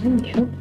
Thank you.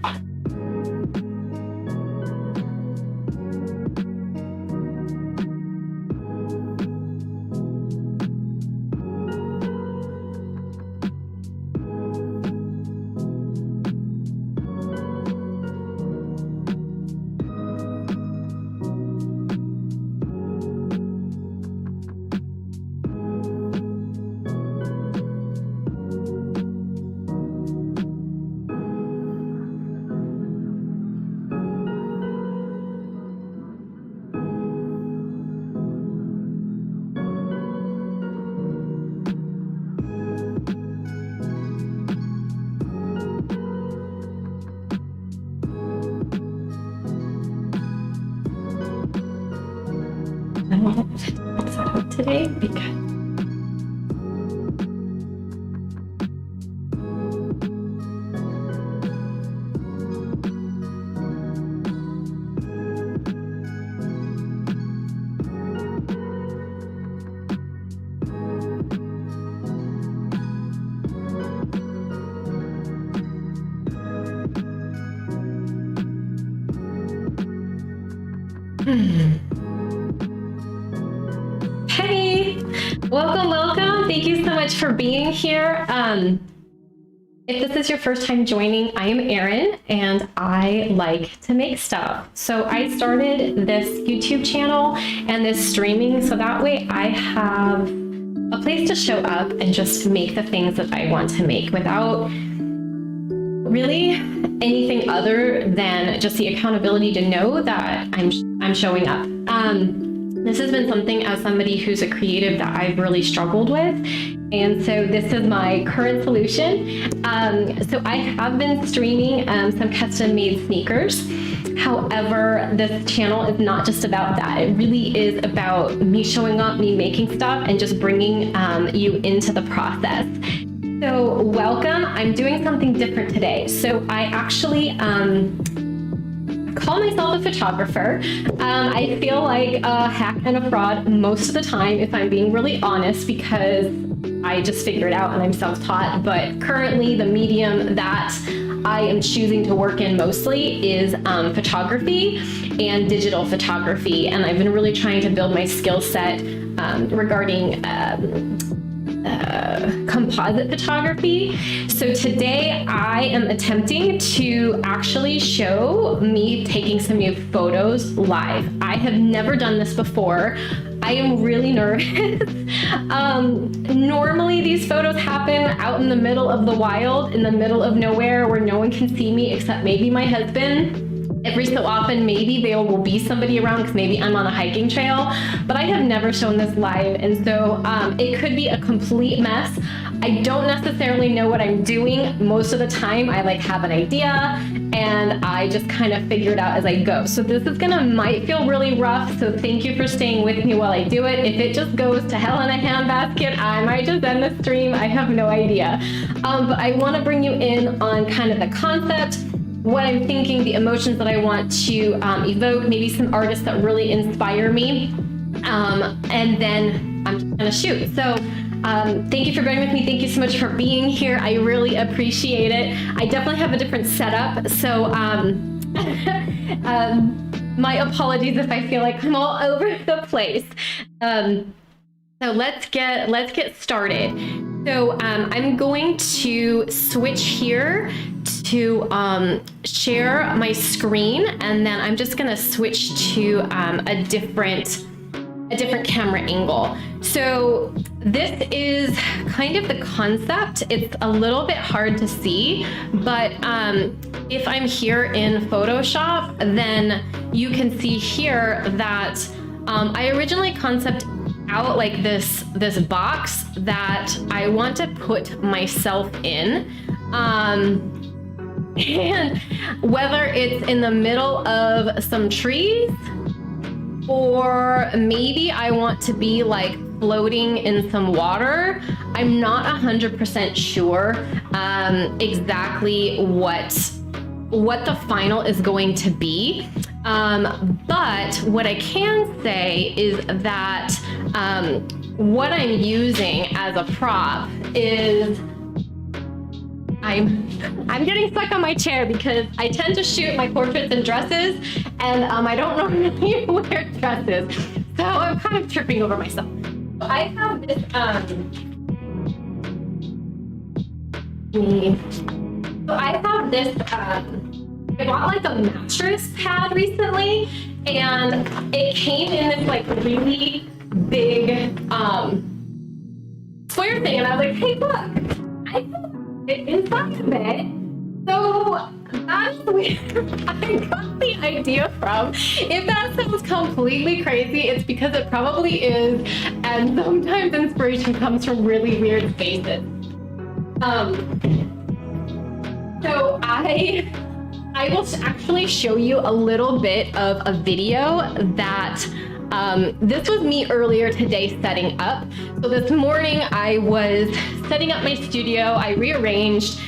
I wanted to mix that up today because Hey, welcome. Thank you so much for being here. If this is your first time joining, I am Erin and I like to make stuff. So I started this YouTube channel and this streaming so that way I have a place to show up and just make the things that I want to make without really anything other than just the accountability to know that I'm showing up. This has been something as somebody who's a creative that I've really struggled with. And so this is my current solution. So I have been streaming some custom made sneakers. However, this channel is not just about that. It really is about me showing up, me making stuff, and just bringing you into the process. So welcome. I'm doing something different today. So I actually call myself a photographer. I feel like a hack and a fraud most of the time, if I'm being really honest, because I just figured it out and I'm self-taught. But currently the medium that I am choosing to work in mostly is photography and digital photography. And I've been really trying to build my skill set regarding composite photography. So today I am attempting to actually show me taking some new photos live. I have never done this before. I am really nervous. Normally these photos happen out in the middle of the wild, in the middle of nowhere where no one can see me except maybe my husband. Every so often, maybe there will be somebody around because maybe I'm on a hiking trail, but I have never shown this live. And so it could be a complete mess. I don't necessarily know what I'm doing. Most of the time I have an idea and I just kind of figure it out as I go. So this is might feel really rough. So thank you for staying with me while I do it. If it just goes to hell in a handbasket, I might just end the stream. I have no idea. But I want to bring you in on kind of the concept, what I'm thinking, the emotions that I want to evoke, maybe some artists that really inspire me, and then I'm just gonna shoot. So thank you for bearing with me. Thank you so much for being here. I really appreciate it. I definitely have a different setup, so my apologies if I feel like I'm all over the place. So let's get started. So I'm going to switch here to share my screen, and then I'm just gonna switch to a different camera angle. So this is kind of the concept. It's a little bit hard to see, but if I'm here in Photoshop, then you can see here that I originally concept out like this box that I want to put myself in. And whether it's in the middle of some trees, or maybe I want to be floating in some water, I'm not 100% sure exactly what the final is going to be. But what I can say is that what I'm using as a prop is I'm getting stuck on my chair because I tend to shoot my portraits in dresses, and I don't normally wear dresses, so I'm kind of tripping over myself. So I have this I bought like a mattress pad recently, and it came in this like really big square thing, and I was like, hey, look, I can fit inside of it. So that's where I got the idea from. If that sounds completely crazy, it's because it probably is, and sometimes inspiration comes from really weird spaces. So I will actually show you a little bit of a video that this was me earlier today setting up. So this morning I was setting up my studio, I rearranged,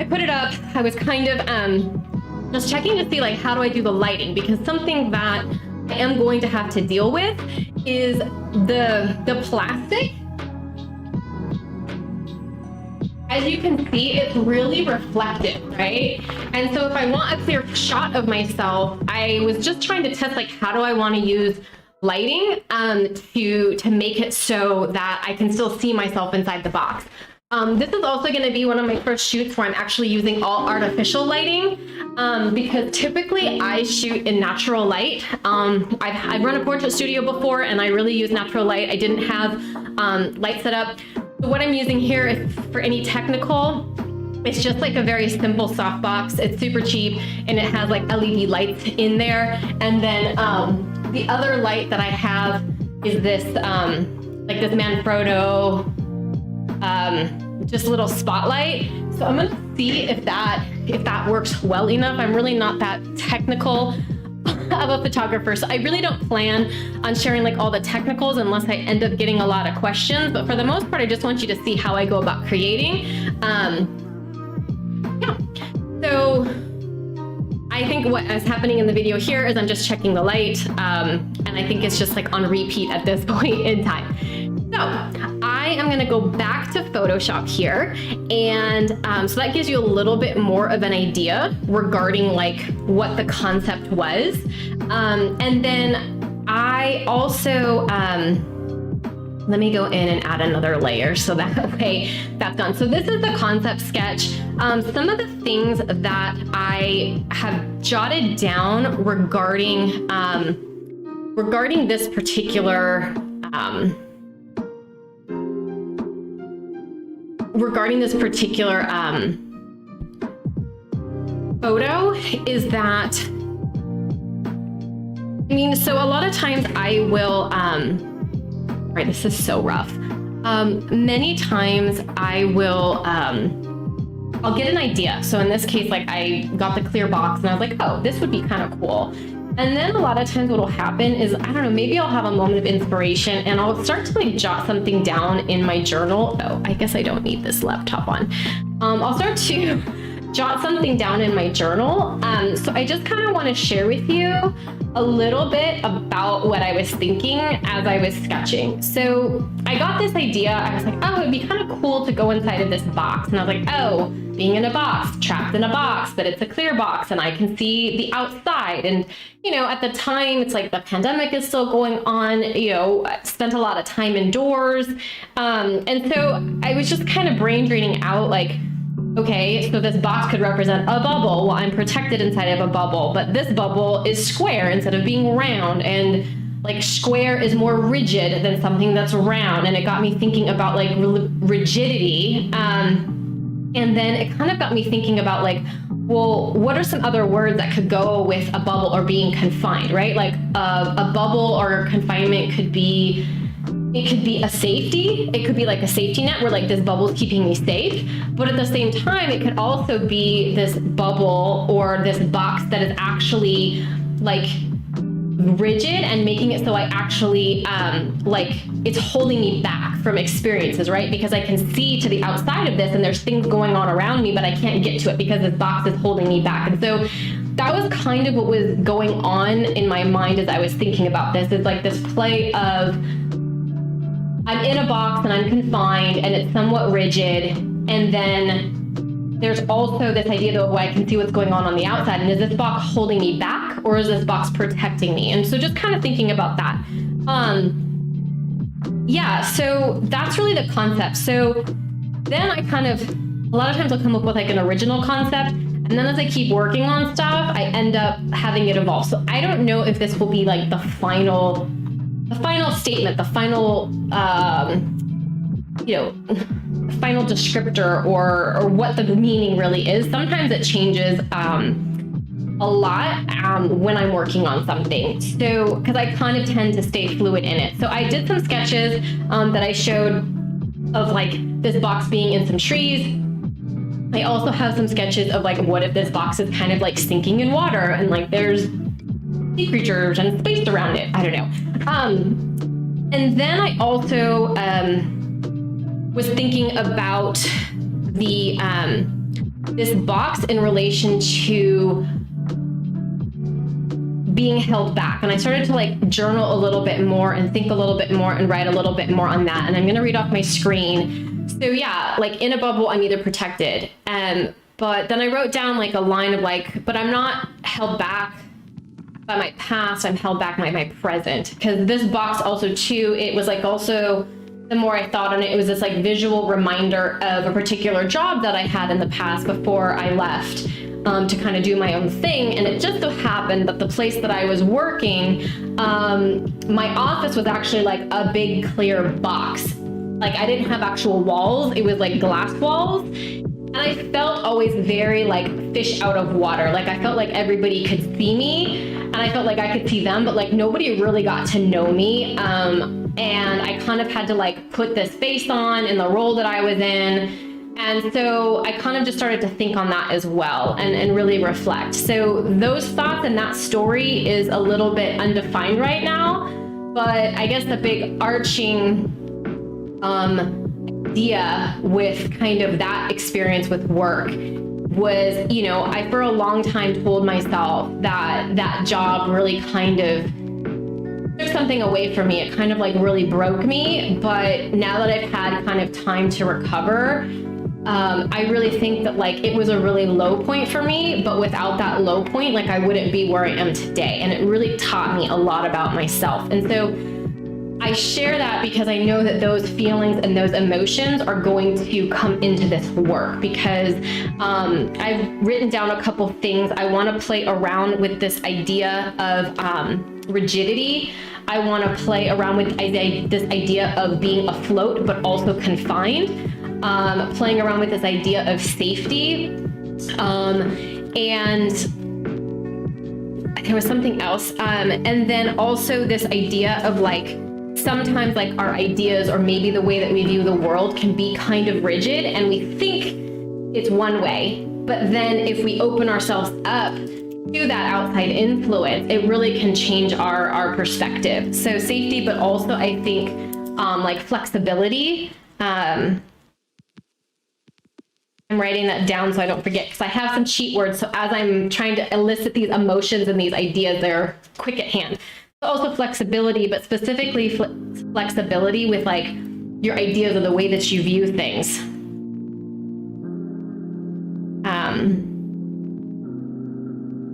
I put it up, I was kind of just checking to see like how do I do the lighting, because something that I am going to have to deal with is the plastic. As you can see, it's really reflective, right? And so if I want a clear shot of myself, I was just trying to test like how do I want to use lighting to make it so that I can still see myself inside the box. This is also going to be one of my first shoots where I'm actually using all artificial lighting, because typically I shoot in natural light. I've run a portrait studio before and I really use natural light. I didn't have light set up. So what I'm using here is for any technical, it's just like a very simple softbox. It's super cheap and it has like LED lights in there. And then the other light that I have is this like this Manfrotto just little spotlight. So I'm gonna see if that works well enough. I'm really not that technical of a photographer, so I really don't plan on sharing like all the technicals unless I end up getting a lot of questions. But for the most part, I just want you to see how I go about creating. Yeah. So I think what is happening in the video here is I'm just checking the light, and I think it's just like on repeat at this point in time. So I am going to go back to Photoshop here, and so that gives you a little bit more of an idea regarding like what the concept was. And then I also, let me go in and add another layer so that way that's done. So this is the concept sketch. Some of the things that I have jotted down regarding this particular photo is that, I mean, so a lot of times I will, right, this is so rough. Many times I will, I'll get an idea. So in this case, like I got the clear box and I was like, oh, this would be kind of cool. And then a lot of times what will happen is, I don't know, maybe I'll have a moment of inspiration and I'll start to like jot something down in my journal. Oh, I guess I don't need this laptop on. I'll start to jot something down in my journal. So I just kind of want to share with you a little bit about what I was thinking as I was sketching. So I got this idea. I was like, oh, it'd be kind of cool to go inside of this box. And I was like, oh, being in a box, trapped in a box, but it's a clear box and I can see the outside. And, you know, at the time, it's like the pandemic is still going on, you know, I spent a lot of time indoors. And so I was just kind of brain draining out like, okay, so this box could represent a bubble. Well, I'm protected inside of a bubble, but this bubble is square instead of being round. And like square is more rigid than something that's round. And it got me thinking about like rigidity. And then it kind of got me thinking about like, well, what are some other words that could go with a bubble or being confined, right? Like a bubble or confinement could be, it could be a safety. It could be like a safety net where like this bubble is keeping me safe. But at the same time, it could also be this bubble or this box that is actually like rigid and making it so I actually like it's holding me back from experiences, right? Because I can see to the outside of this and there's things going on around me, but I can't get to it because this box is holding me back. And so that was kind of what was going on in my mind as I was thinking about this. It's like this play of I'm in a box and I'm confined and it's somewhat rigid, and then there's also this idea though of where I can see what's going on the outside, and is this box holding me back or is this box protecting me? And so just kind of thinking about that. Yeah, so that's really the concept. So then I kind of, a lot of times I'll come up with like an original concept, and then as I keep working on stuff, I end up having it evolve. So I don't know if this will be like the final statement, the final, final descriptor or what the meaning really is. Sometimes it changes a lot when I'm working on something. So, because I kind of tend to stay fluid in it. So I did some sketches that I showed of like this box being in some trees. I also have some sketches of like, what if this box is kind of like sinking in water and like there's sea creatures and space around it? I don't know. And then I also was thinking about the this box in relation to being held back. And I started to like journal a little bit more and think a little bit more and write a little bit more on that. And I'm going to read off my screen. So yeah, like in a bubble, I'm either protected. But then I wrote down like a line of like, but I'm not held back by my past, I'm held back by my present. Because this box also too, it was like also, the more I thought on it, it was this like visual reminder of a particular job that I had in the past before I left to kind of do my own thing. And it just so happened that the place that I was working, my office was actually like a big clear box. Like I didn't have actual walls, it was like glass walls. And I felt always very like fish out of water. Like I felt like everybody could see me and I felt like I could see them, but like nobody really got to know me. And I kind of had to like put this face on in the role that I was in. And so I kind of just started to think on that as well and really reflect. So those thoughts and that story is a little bit undefined right now, but I guess the big arching idea with kind of that experience with work was, I for a long time told myself that that job really kind of took something away from me. It kind of like really broke me. But now that I've had kind of time to recover, I really think that like it was a really low point for me, but without that low point, like I wouldn't be where I am today. And it really taught me a lot about myself. And so I share that because I know that those feelings and those emotions are going to come into this work, because I've written down a couple things. I want to play around with this idea of rigidity. I want to play around with this idea of being afloat but also confined. Playing around with this idea of safety. And there was something else. And then also this idea of like, sometimes like our ideas or maybe the way that we view the world can be kind of rigid and we think it's one way. But then if we open ourselves up to that outside influence, it really can change our perspective. So safety, but also I think like flexibility. I'm writing that down so I don't forget, because I have some cheat words. So as I'm trying to elicit these emotions and these ideas, they're quick at hand. Also flexibility, but specifically flexibility with like your ideas or the way that you view things.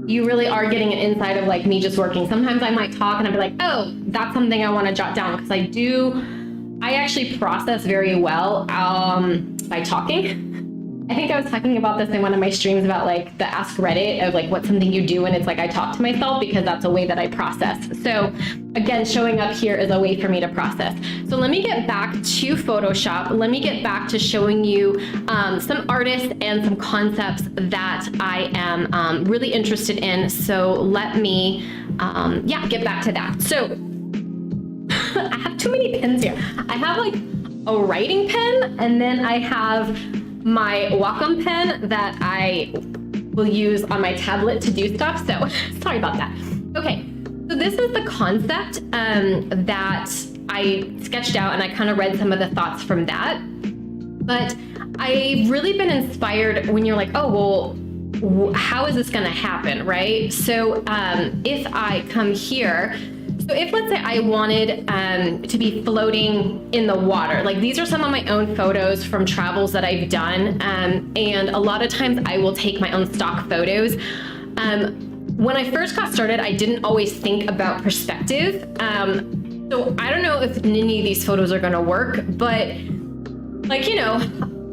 You really are getting an insight of like me just working. Sometimes I might talk and I'll be like, oh, that's something I want to jot down, because I actually process very well by talking. I think I was talking about this in one of my streams about like the Ask Reddit of like what's something you do, and it's like I talk to myself because that's a way that I process. So again, showing up here is a way for me to process. So let me get back to Photoshop. Let me get back to showing you some artists and some concepts that I am really interested in. So let me get back to that. So I have too many pens here. I have like a writing pen, and then I have my Wacom pen that I will use on my tablet to do stuff. So sorry about that. Okay, so this is the concept that I sketched out, and I kind of read some of the thoughts from that. But I've really been inspired when you're like, oh, well, how is this going to happen, right? So if I come here, So if, let's say, I wanted to be floating in the water, like these are some of my own photos from travels that I've done. And a lot of times I will take my own stock photos. When I first got started, I didn't always think about perspective. So I don't know if any of these photos are gonna work, but like, you know,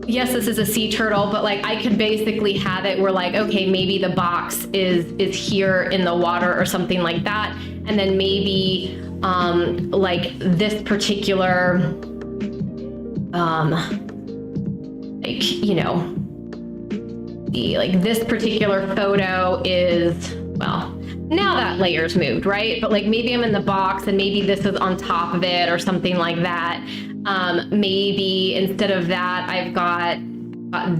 yes, this is a sea turtle, but like I could basically have it where like, okay, maybe the box is here in the water or something like that. And then maybe like this particular, like, you know, like this particular photo is, well, now that layer's moved, right? But like maybe I'm in the box and maybe this is on top of it or something like that. Maybe instead of that, I've got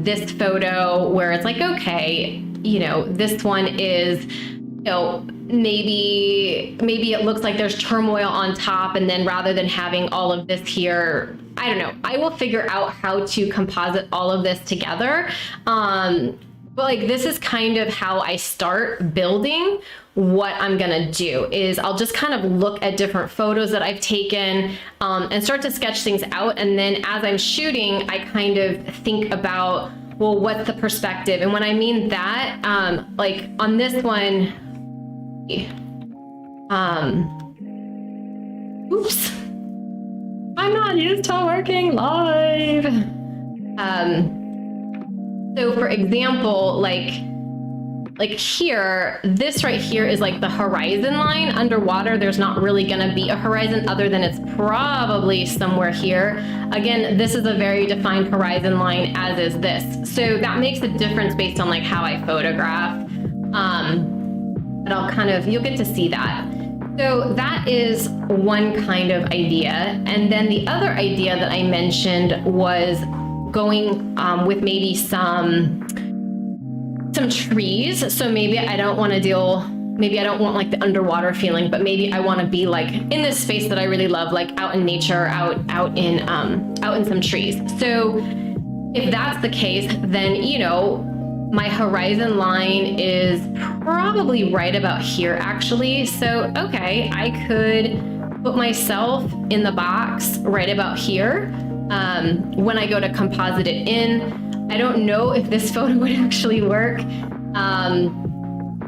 this photo where it's like, okay, you know, this one is, you know, maybe it looks like there's turmoil on top, and then rather than having all of this here, I don't know, I will figure out how to composite all of this together. But like this is kind of how I start building what I'm gonna do. Is I'll just kind of look at different photos that I've taken and start to sketch things out, and then as I'm shooting, I kind of think about, well, what's the perspective? And when I mean that, like on this one, oops, I'm not used to working live. So for example, like here, this right here is like the horizon line. Underwater, there's not really gonna be a horizon other than it's probably somewhere here. Again, this is a very defined horizon line, as is this. So that makes a difference based on like how I photograph. But I'll kind of, you'll get to see that. So that is one kind of idea. And then the other idea that I mentioned was going with maybe some trees. So maybe I don't want to deal, maybe I don't want like the underwater feeling, but maybe I want to be like in this space that I really love, like out in nature, out in some trees. So if that's the case, then, you know, my horizon line is probably right about here actually. So, okay, I could put myself in the box right about here. When I go to composite it in, I don't know if this photo would actually work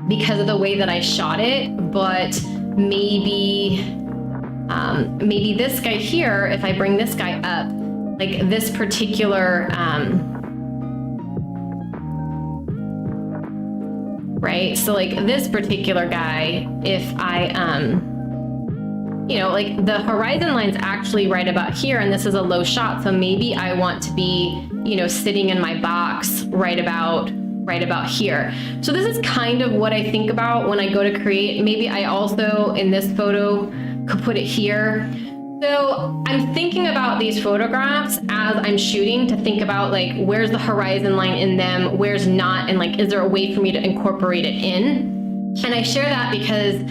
because of the way that I shot it, but maybe this guy here, if I bring this guy up, like this particular, right? So like this particular guy, if I, you know, like the horizon line's actually right about here, and this is a low shot. So maybe I want to be, you know, sitting in my box right about here. So this is kind of what I think about when I go to create. Maybe I also, in this photo, could put it here. So I'm thinking about these photographs as I'm shooting to think about like, where's the horizon line in them, where's not, and like, is there a way for me to incorporate it in? And I share that because,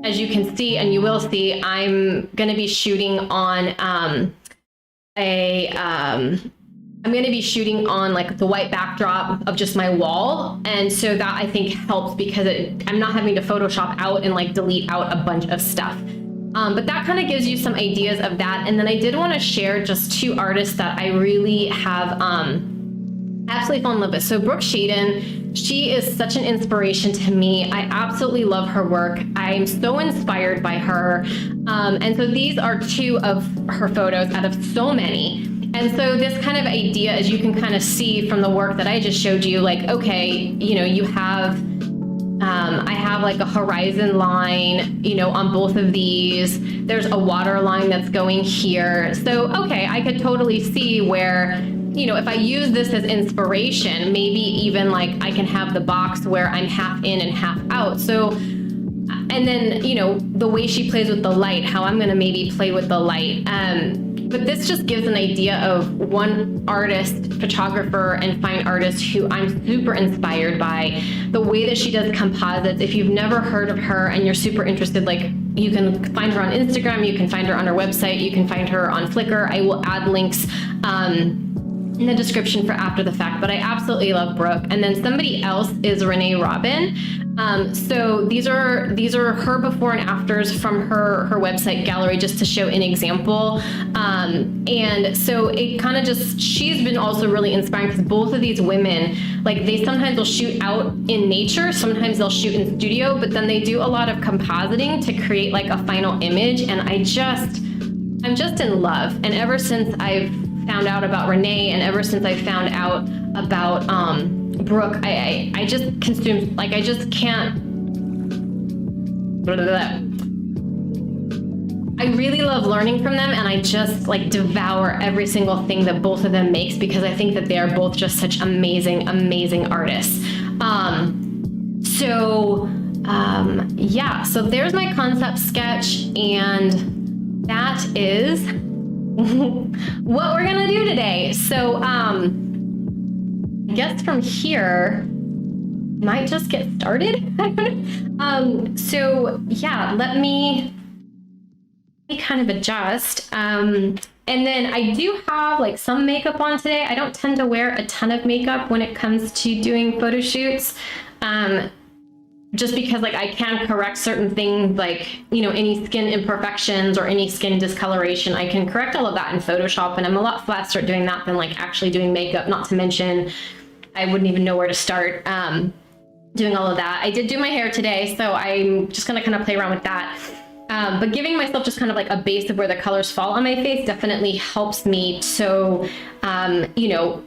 as you can see, and you will see, I'm gonna be shooting on I'm going to be shooting on like the white backdrop of just my wall. And so that I think helps because I'm not having to Photoshop out and like delete out a bunch of stuff. But that kind of gives you some ideas of that. And then I did want to share just two artists that I really have absolutely fallen in love with. So Brooke Shaden, she is such an inspiration to me. I absolutely love her work. I'm so inspired by her. And so these are two of her photos out of so many. And so this kind of idea, as you can kind of see from the work that I just showed you, like, okay, you know, you have, I have like a horizon line, you know, on both of these. There's a water line that's going here. So, okay, I could totally see where, you know, if I use this as inspiration, maybe even like I can have the box where I'm half in and half out. So, and then, you know, the way she plays with the light, how I'm going to maybe play with the light. But this just gives an idea of one artist, photographer, and fine artist who I'm super inspired by. The way that she does composites. If you've never heard of her and you're super interested, like, you can find her on Instagram, you can find her on her website, you can find her on Flickr. I will add links in the description for after the fact, but I absolutely love Brooke. And then somebody else is Renee Robin. So these are her before and afters from her website gallery, just to show an example. And so it kind of just, she's been also really inspiring because both of these women, like they sometimes will shoot out in nature, sometimes they'll shoot in studio, but then they do a lot of compositing to create like a final image. And I'm just in love. And ever since I've found out about Renee, and ever since I found out about Brooke, I just consumed, like I just can't. I really love learning from them, and I just like devour every single thing that both of them makes because I think that they are both just such amazing, amazing artists. Yeah, so there's my concept sketch, and that is what we're gonna do today. So I guess from here might just get started. So yeah, let me kind of adjust. And then I do have like some makeup on today. I don't tend to wear a ton of makeup when it comes to doing photo shoots. Just because like I can correct certain things, like, you know, any skin imperfections or any skin discoloration, I can correct all of that in Photoshop, and I'm a lot faster at doing that than like actually doing makeup, not to mention I wouldn't even know where to start doing all of that. I did do my hair today, so I'm just gonna kind of play around with that. But giving myself just kind of like a base of where the colors fall on my face definitely helps me. So, you know,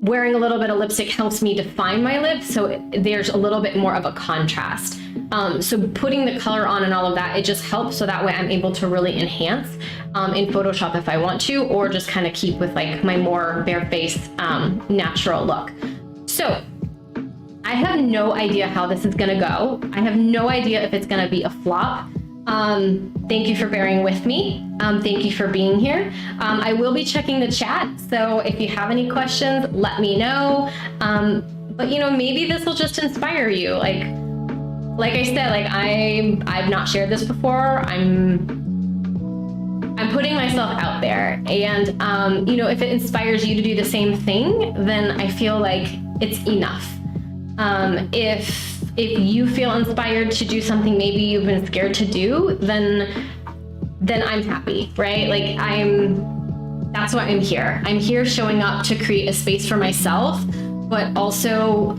wearing a little bit of lipstick helps me define my lips, so there's a little bit more of a contrast. So putting the color on and all of that, it just helps, so that way I'm able to really enhance in Photoshop if I want to, or just kind of keep with like my more bare face natural look. So I have no idea how this is gonna go. I have no idea if it's gonna be a flop. Thank you for bearing with me. Thank you for being here. I will be checking the chat, so if you have any questions, let me know. But you know, maybe this will just inspire you. Like I said, like I've not shared this before. I'm putting myself out there, and you know, if it inspires you to do the same thing, then I feel like it's enough. If you feel inspired to do something maybe you've been scared to do, then I'm happy, right? Like that's why I'm here. I'm here showing up to create a space for myself, but also,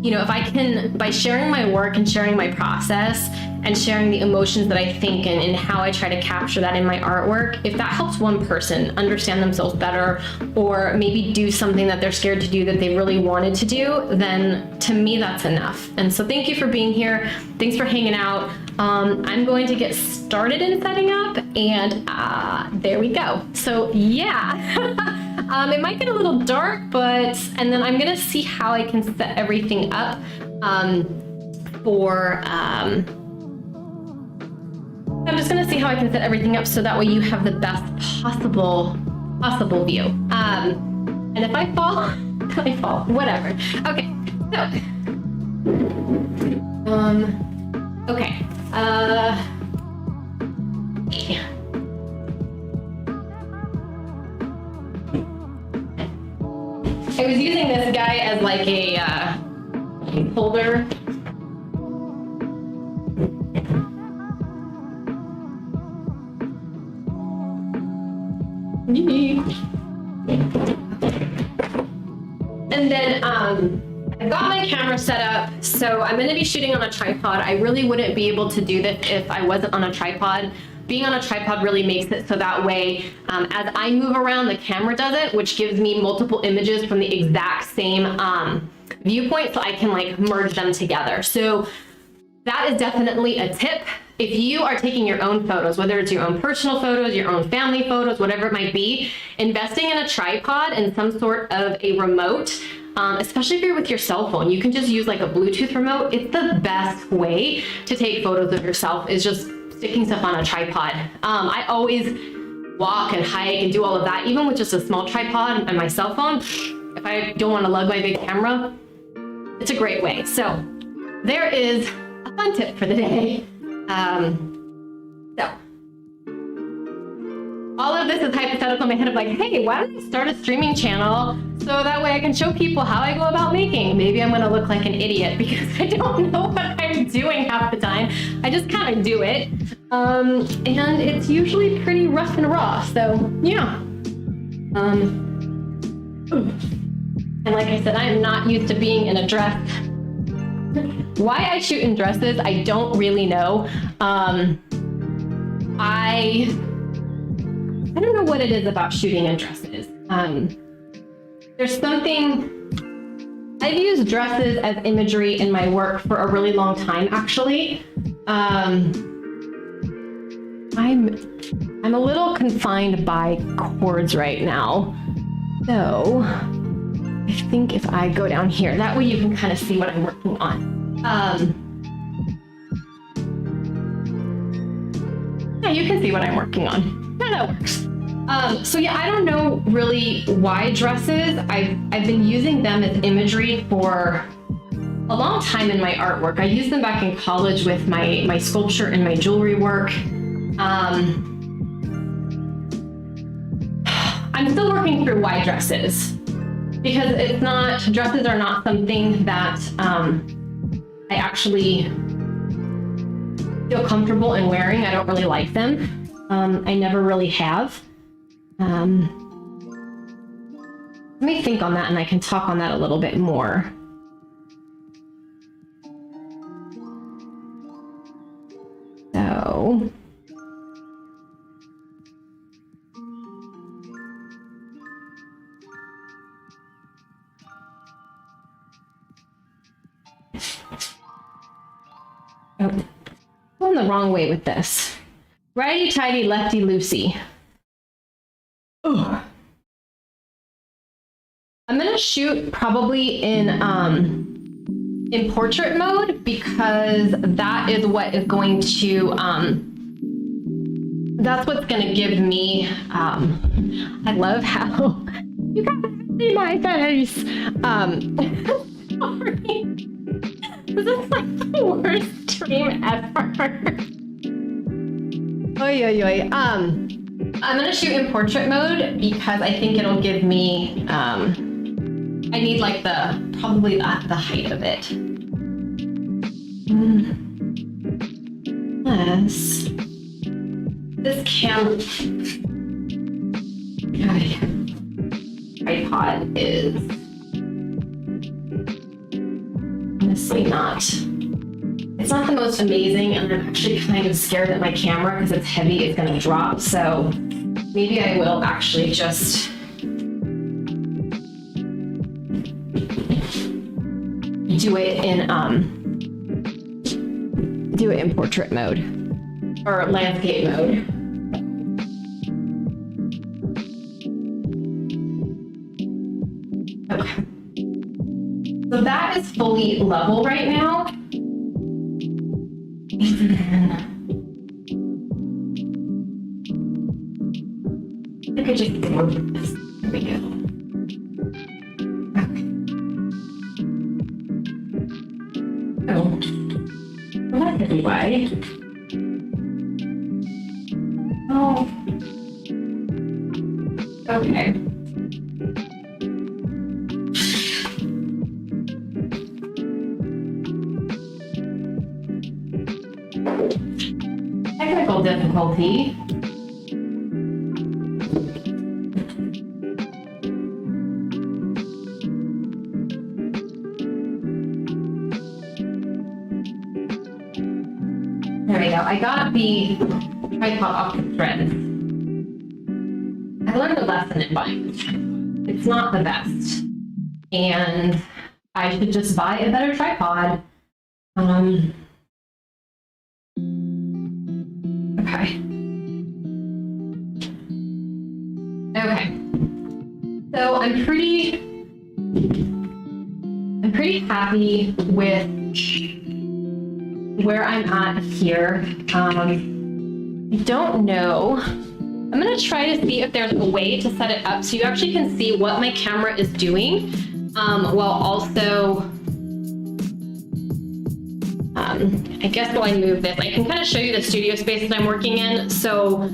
you know, if I can, by sharing my work and sharing my process and sharing the emotions that I think and how I try to capture that in my artwork, if that helps one person understand themselves better, or maybe do something that they're scared to do that they really wanted to do, then to me that's enough. And so thank you for being here. Thanks for hanging out. I'm going to get started in setting up, and there we go. So yeah, it might get a little dark, and then I'm gonna see how I can set everything up I'm just gonna see how I can set everything up so that way you have the best possible view. And if I fall, I fall, whatever. Okay, so, okay. I was using this guy as like a holder. And then I've got my camera set up, so I'm going to be shooting on a tripod. I really wouldn't be able to do this if I wasn't on a tripod. Being on a tripod really makes it so that way as I move around, the camera doesn't, which gives me multiple images from the exact same viewpoint, so I can like merge them together. So that is definitely a tip. If you are taking your own photos, whether it's your own personal photos, your own family photos, whatever it might be, investing in a tripod and some sort of a remote, especially if you're with your cell phone, you can just use like a Bluetooth remote. It's the best way to take photos of yourself, is just sticking stuff on a tripod. I always walk and hike and do all of that, even with just a small tripod and my cell phone. If I don't want to lug my big camera, it's a great way. So there is a fun tip for the day. So all of this is hypothetical in my head of like, hey, why don't I start a streaming channel so that way I can show people how I go about making. Maybe I'm gonna look like an idiot because I don't know what I'm doing half the time. I just kind of do it. And it's usually pretty rough and raw, so yeah. And like I said, I'm not used to being in a dress. Why I shoot in dresses, I don't really know. I don't know what it is about shooting in dresses. There's something, I've used dresses as imagery in my work for a really long time, actually. I'm a little confined by cords right now. So I think if I go down here, that way you can kind of see what I'm working on. Yeah, you can see what I'm working on. Yeah, that works. So yeah, I don't know really why dresses. I've been using them as imagery for a long time in my artwork. I used them back in college with my sculpture and my jewelry work. I'm still working through why dresses, because dresses are not something that I actually feel comfortable in wearing. I don't really like them. I never really have. Let me think on that and I can talk on that a little bit more. So, oh, going the wrong way with this. Righty-tighty, lefty-loosey. Ugh. I'm gonna shoot probably in portrait mode because that is what is going to, that's what's gonna give me, I love how you guys see my face. Sorry. This is like the worst stream ever. Oy, oy, oy. I'm gonna shoot in portrait mode because I think it'll give me, I need like probably the height of it. Yes. This tripod is honestly it's not the most amazing, and I'm actually kind of scared that my camera, because it's heavy, is gonna drop, so maybe I will actually just do it in portrait mode or landscape mode. Okay. So that is fully level right now. I could just go with this. There we go. Okay. Oh. Well, that could be why. Oh. Okay. Technical difficulty. There we go. I got the tripod off the thread. I learned a lesson in buying this tripod. It's not the best. And I should just buy a better tripod. Okay. Okay. So I'm pretty happy with where I'm at here. I don't know. I'm gonna try to see if there's a way to set it up so you actually can see what my camera is doing, while also, I guess while I move this, I can kind of show you the studio space that I'm working in. So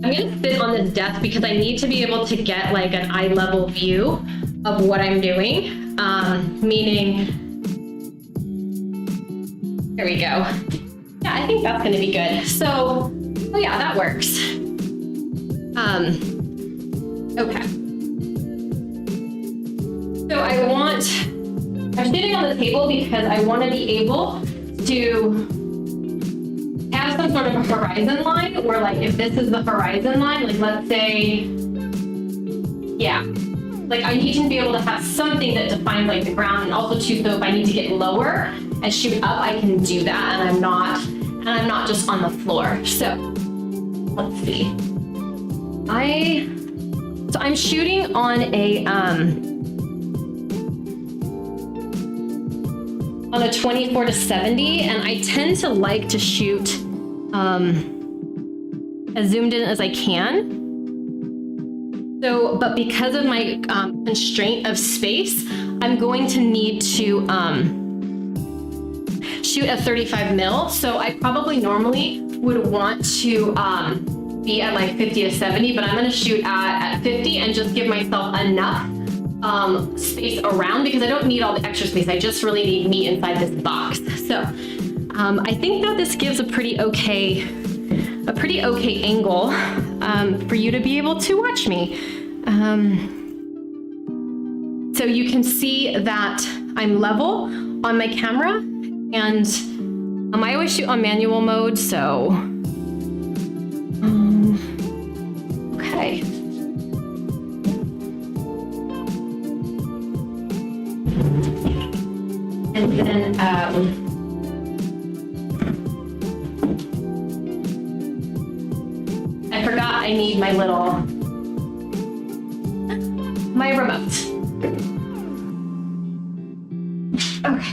I'm gonna sit on this desk because I need to be able to get like an eye level view of what I'm doing. Meaning, there we go. Yeah, I think that's gonna be good. So, oh yeah, that works. Okay. So I'm sitting on the table because I want to be able to have some sort of a horizon line, or like if this is the horizon line, like let's say, yeah, like I need to be able to have something that defines like the ground, and also too, so if I need to get lower and shoot up, I can do that, and I'm not just on the floor. So let's see. So I'm shooting on a 24-70, and I tend to like to shoot as zoomed in as I can. So, but because of my constraint of space, I'm going to need to shoot at 35 mil. So I probably normally would want to be at like 50-70, but I'm gonna shoot at 50 and just give myself enough space around, because I don't need all the extra space. I just really need me inside this box. So I think that this gives a pretty okay angle for you to be able to watch me. So you can see that I'm level on my camera, and I always shoot on manual mode. So okay. And then I forgot I need my remote. Okay.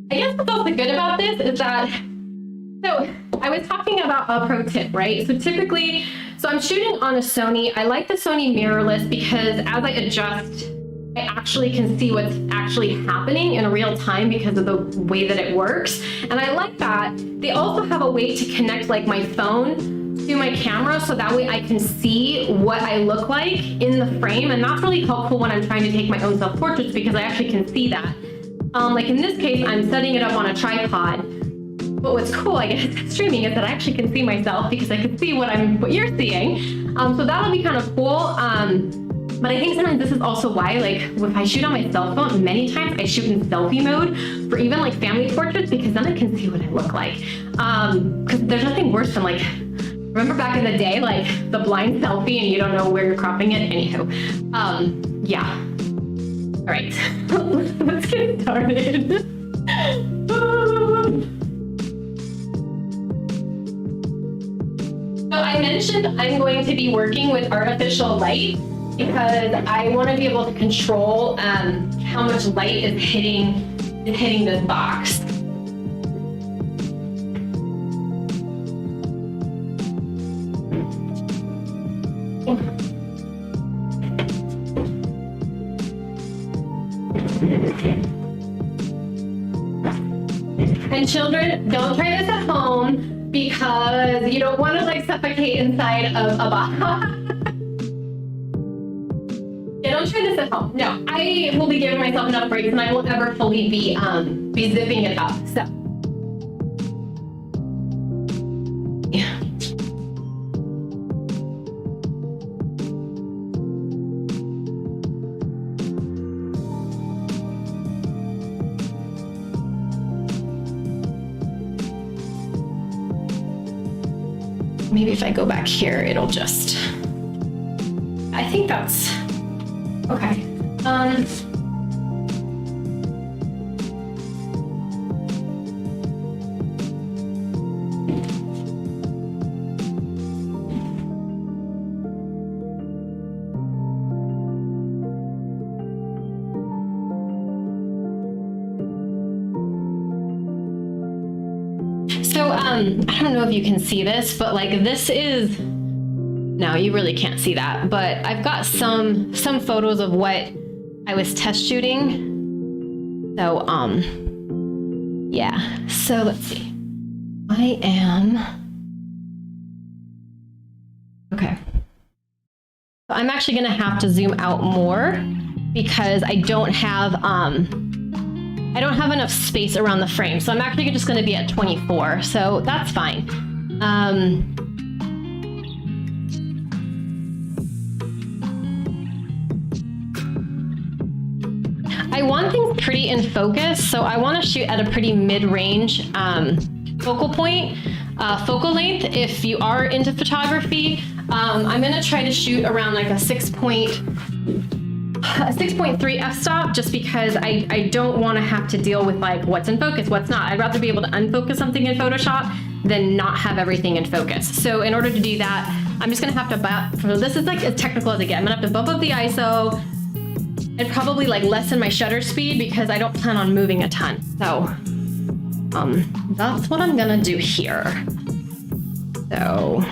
I guess what's also good about this is that, so I was talking about a pro tip, right? So typically, so I'm shooting on a Sony. I like the Sony mirrorless because as I adjust, I actually can see what's actually happening in real time because of the way that it works. And I like that. They also have a way to connect like my phone to my camera, so that way I can see what I look like in the frame. And that's really helpful when I'm trying to take my own self-portraits, because I actually can see that. Like in this case, I'm setting it up on a tripod. But what's cool, I guess, streaming is that I actually can see myself because I can see what you're seeing. So that'll be kind of cool. But I think sometimes this is also why, like, if I shoot on my cell phone, many times I shoot in selfie mode for even like family portraits, because then I can see what I look like. Because there's nothing worse than like, remember back in the day, like the blind selfie and you don't know where you're cropping it? Anywho, yeah. All right, let's get started. So I mentioned I'm going to be working with artificial light because I want to be able to control how much light is hitting this box. And children, don't try this at home because you don't want to like suffocate inside of a box. Yeah, don't try this at home. No, I will be giving myself enough breaks, and I won't ever fully be zipping it up. So, yeah. Maybe if I go back here, it'll just, I think that's, okay. So, I don't know if you can see this, but like this is, no, you really can't see that, but I've got some photos of what I was test shooting. So, Yeah, so let's see. I am, okay. So I'm actually gonna have to zoom out more because I don't have enough space around the frame. So I'm actually just gonna be at 24, so that's fine. I want things pretty in focus, so I want to shoot at a pretty mid-range focal point, focal length. If you are into photography, I'm going to try to shoot around like a 6.3 f-stop, just because I don't want to have to deal with like what's in focus, what's not. I'd rather be able to unfocus something in Photoshop than not have everything in focus. So in order to do that, I'm just going to have to, this is like as technical as I get. I'm going to have to bump up the ISO and probably like lessen my shutter speed because I don't plan on moving a ton. So that's what I'm gonna do here. So,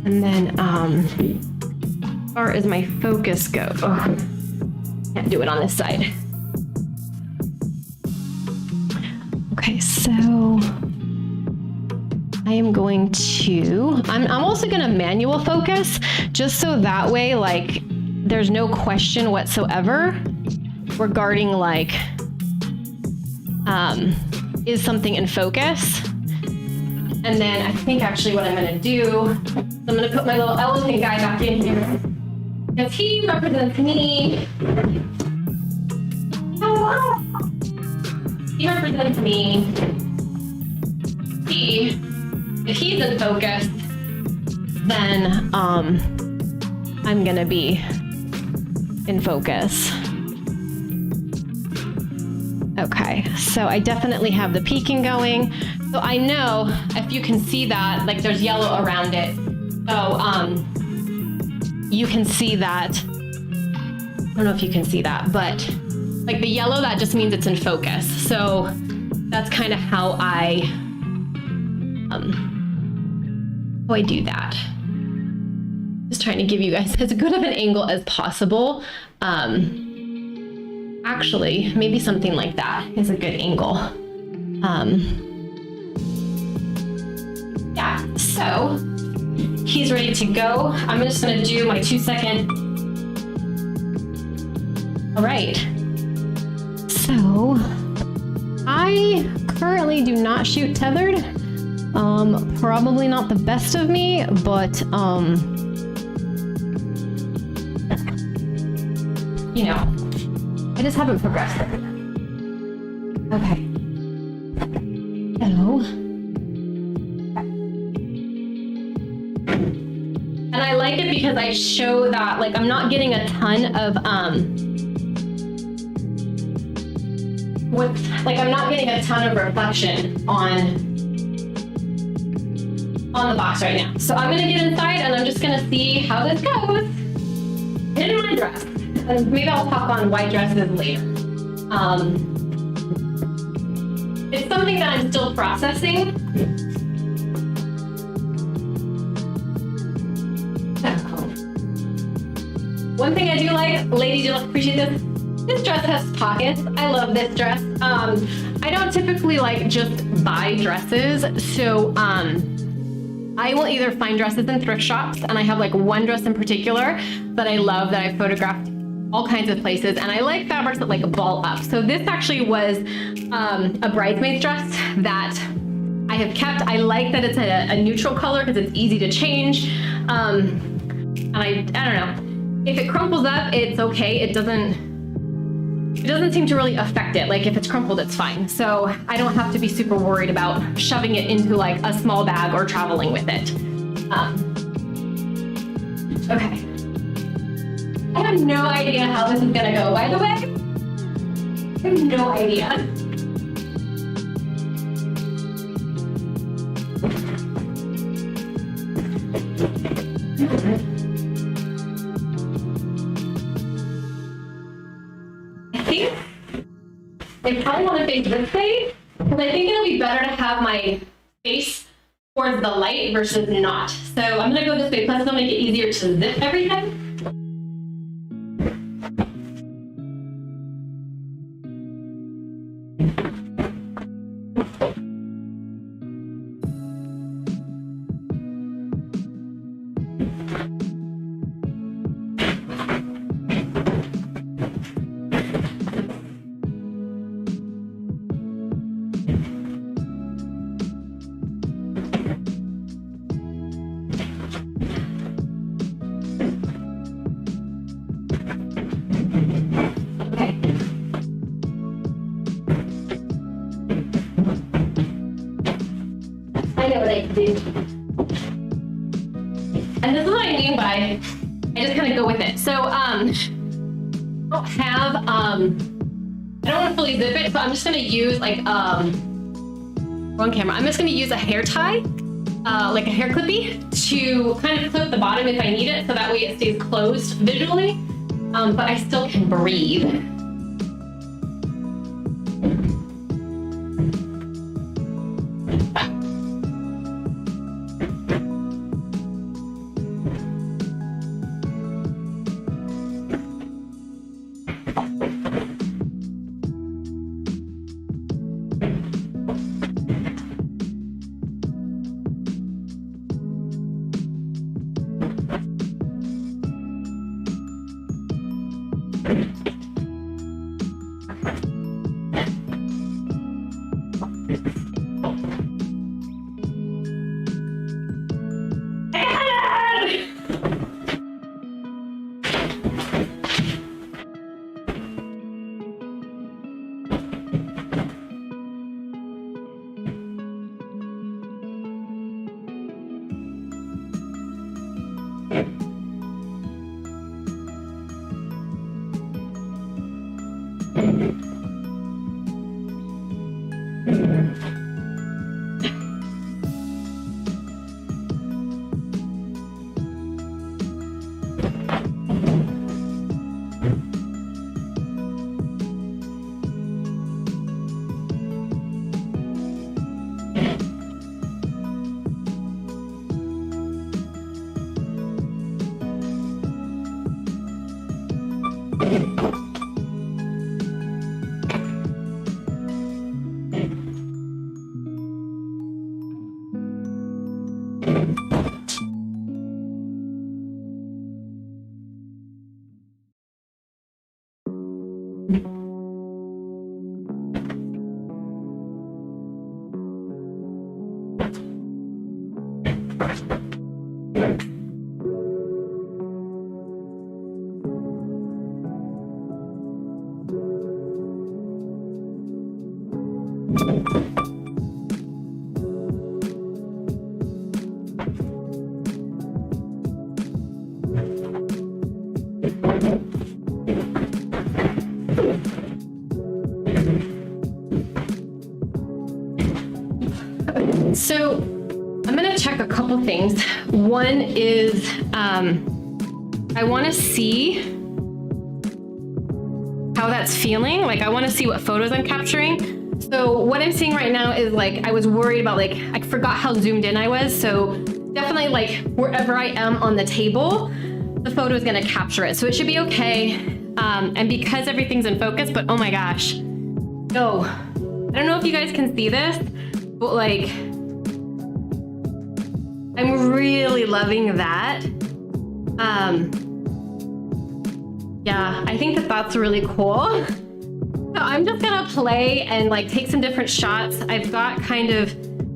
and then as far as my focus goes, can't do it on this side. Okay, so I am going to, I'm also going to manual focus just so that way, like, there's no question whatsoever regarding like, is something in focus? And then I think actually what I'm going to do, I'm going to put my little elephant guy back in here because he represents me. He represents me. If he's in focus, then I'm gonna be in focus. Okay, so I definitely have the peaking going. So I know if you can see that, like there's yellow around it. So you can see that. I don't know if you can see that, but like the yellow, that just means it's in focus. So that's kind of how I do that. Just trying to give you guys as good of an angle as possible. Actually, maybe something like that is a good angle. Yeah, so he's ready to go. I'm just gonna do my 2-second. All right. So I currently do not shoot tethered. Probably not the best of me, but you know, I just haven't progressed. Okay. So, and I like it because I show that like I'm not getting a ton of I'm not getting a ton of reflection on the box right now. So I'm gonna get inside and I'm just gonna see how this goes. In my dress. And maybe I'll talk on white dresses later. It's something that I'm still processing. One thing I do like, ladies, you'll appreciate this. This dress has pockets. I love this dress. I don't typically like just buy dresses, so I will either find dresses in thrift shops, and I have like one dress in particular that I love that I photographed all kinds of places, and I like fabrics that like ball up. So this actually was a bridesmaid's dress that I have kept. I like that it's a neutral color because it's easy to change. And I don't know. If it crumples up, it's okay. It doesn't seem to really affect it. Like if it's crumpled, it's fine. So I don't have to be super worried about shoving it into like a small bag or traveling with it. Okay. I have no idea how this is gonna go, by the way. I have no idea. I think I probably want to face this way, because I think it'll be better to have my face towards the light versus not. So I'm gonna go this way, plus it'll make it easier to zip everything. I know what I can do. And this is what I mean by, I just kind of go with it. So, I don't have, I don't want to fully zip it, so I'm just gonna use like, wrong camera. I'm just gonna use a hair tie, like a hair clippy, to kind of clip the bottom if I need it, so that way it stays closed visually, but I still can breathe. So I'm gonna check a couple things. One is I wanna see how that's feeling. Like I wanna see what photos I'm capturing. So what I'm seeing right now is like, I was worried about like, I forgot how zoomed in I was. So definitely like wherever I am on the table, the photo is gonna capture it. So it should be okay. And because everything's in focus, but oh my gosh. Oh, I don't know if you guys can see this, but like, I'm really loving that. Yeah, I think that that's really cool. So I'm just gonna play and like take some different shots. I've got kind of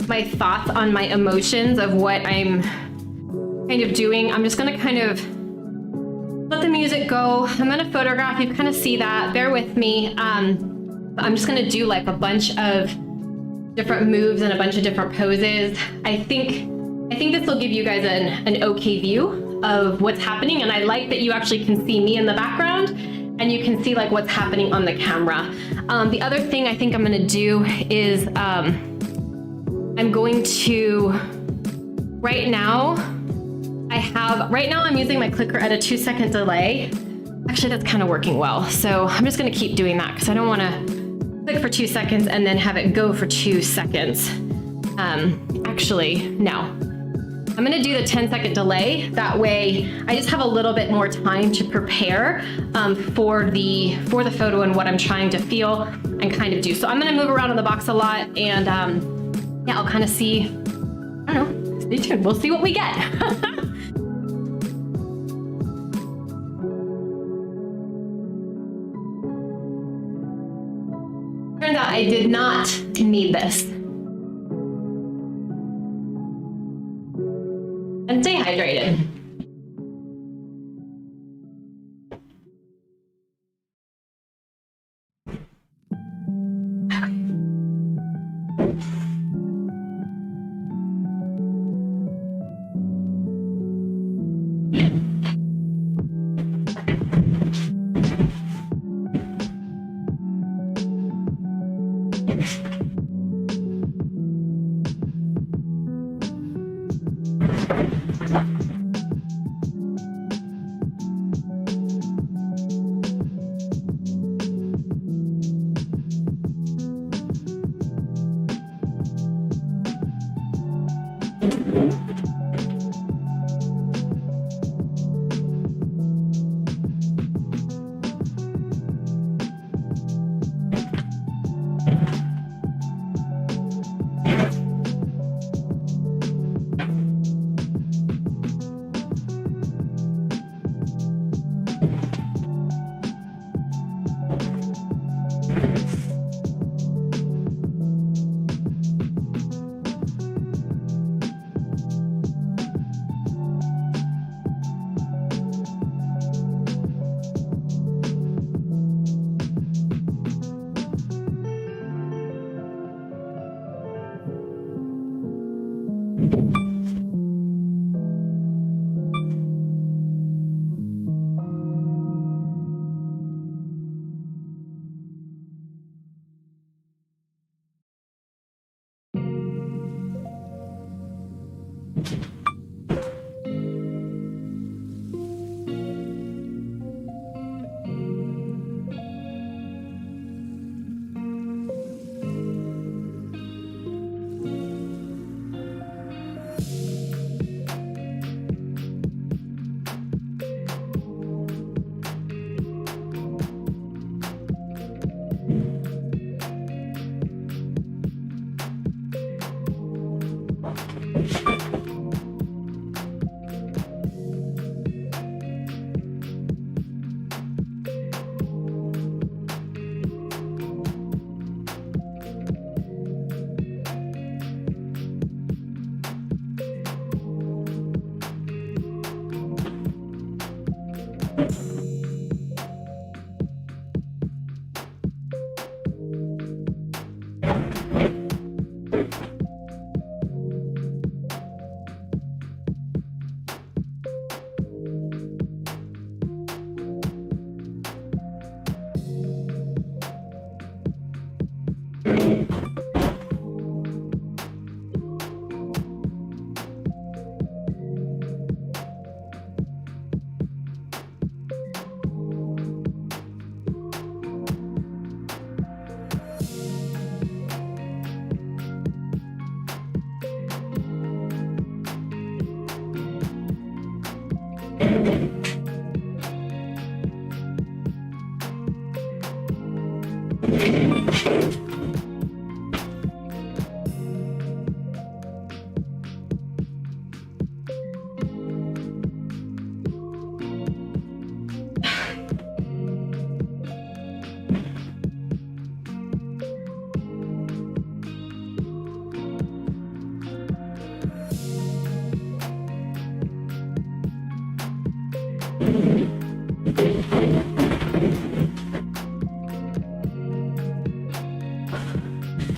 my thoughts on my emotions of what I'm kind of doing. I'm just gonna kind of let the music go. I'm gonna photograph, you kind of see that, bear with me. I'm just gonna do like a bunch of different moves and a bunch of different poses. I think this will give you guys an okay view of what's happening, and I like that you actually can see me in the background and you can see like what's happening on the camera. The other thing I think I'm gonna do is I'm going to, right now I'm using my clicker at a 2-second delay. Actually, that's kind of working well. So I'm just gonna keep doing that because I don't wanna click for 2 seconds and then have it go for 2 seconds. Actually, no. I'm gonna do the 10-second delay. That way, I just have a little bit more time to prepare for the photo and what I'm trying to feel and kind of do. So I'm gonna move around in the box a lot, and yeah, I'll kind of see, I don't know, stay tuned. We'll see what we get. Turns out I did not need this. And stay hydrated.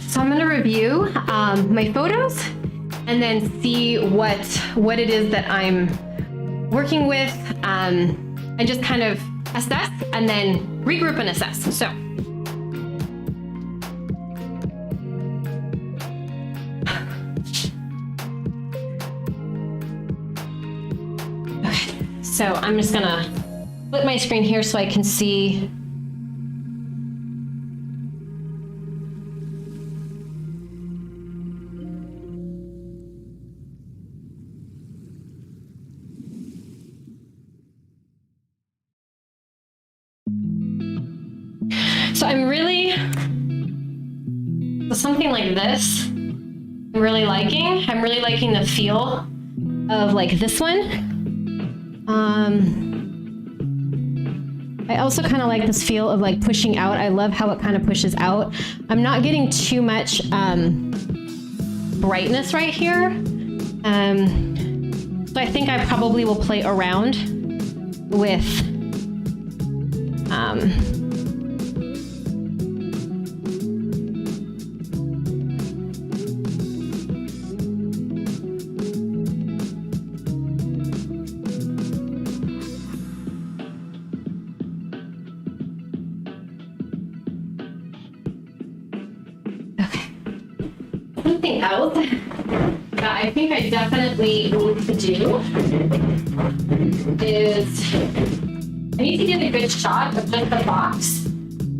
So I'm going to review my photos and then see what it is that I'm working with, and just kind of assess and then regroup and assess. So okay, so I'm just going to flip my screen here so I can see. So something like this, I'm really liking. I'm really liking the feel of like this one. I also kind of like this feel of like pushing out. I love how it kind of pushes out. I'm not getting too much brightness right here. So I think I probably will play around with something else that I I think I definitely need to do is I need to get a good shot of just the box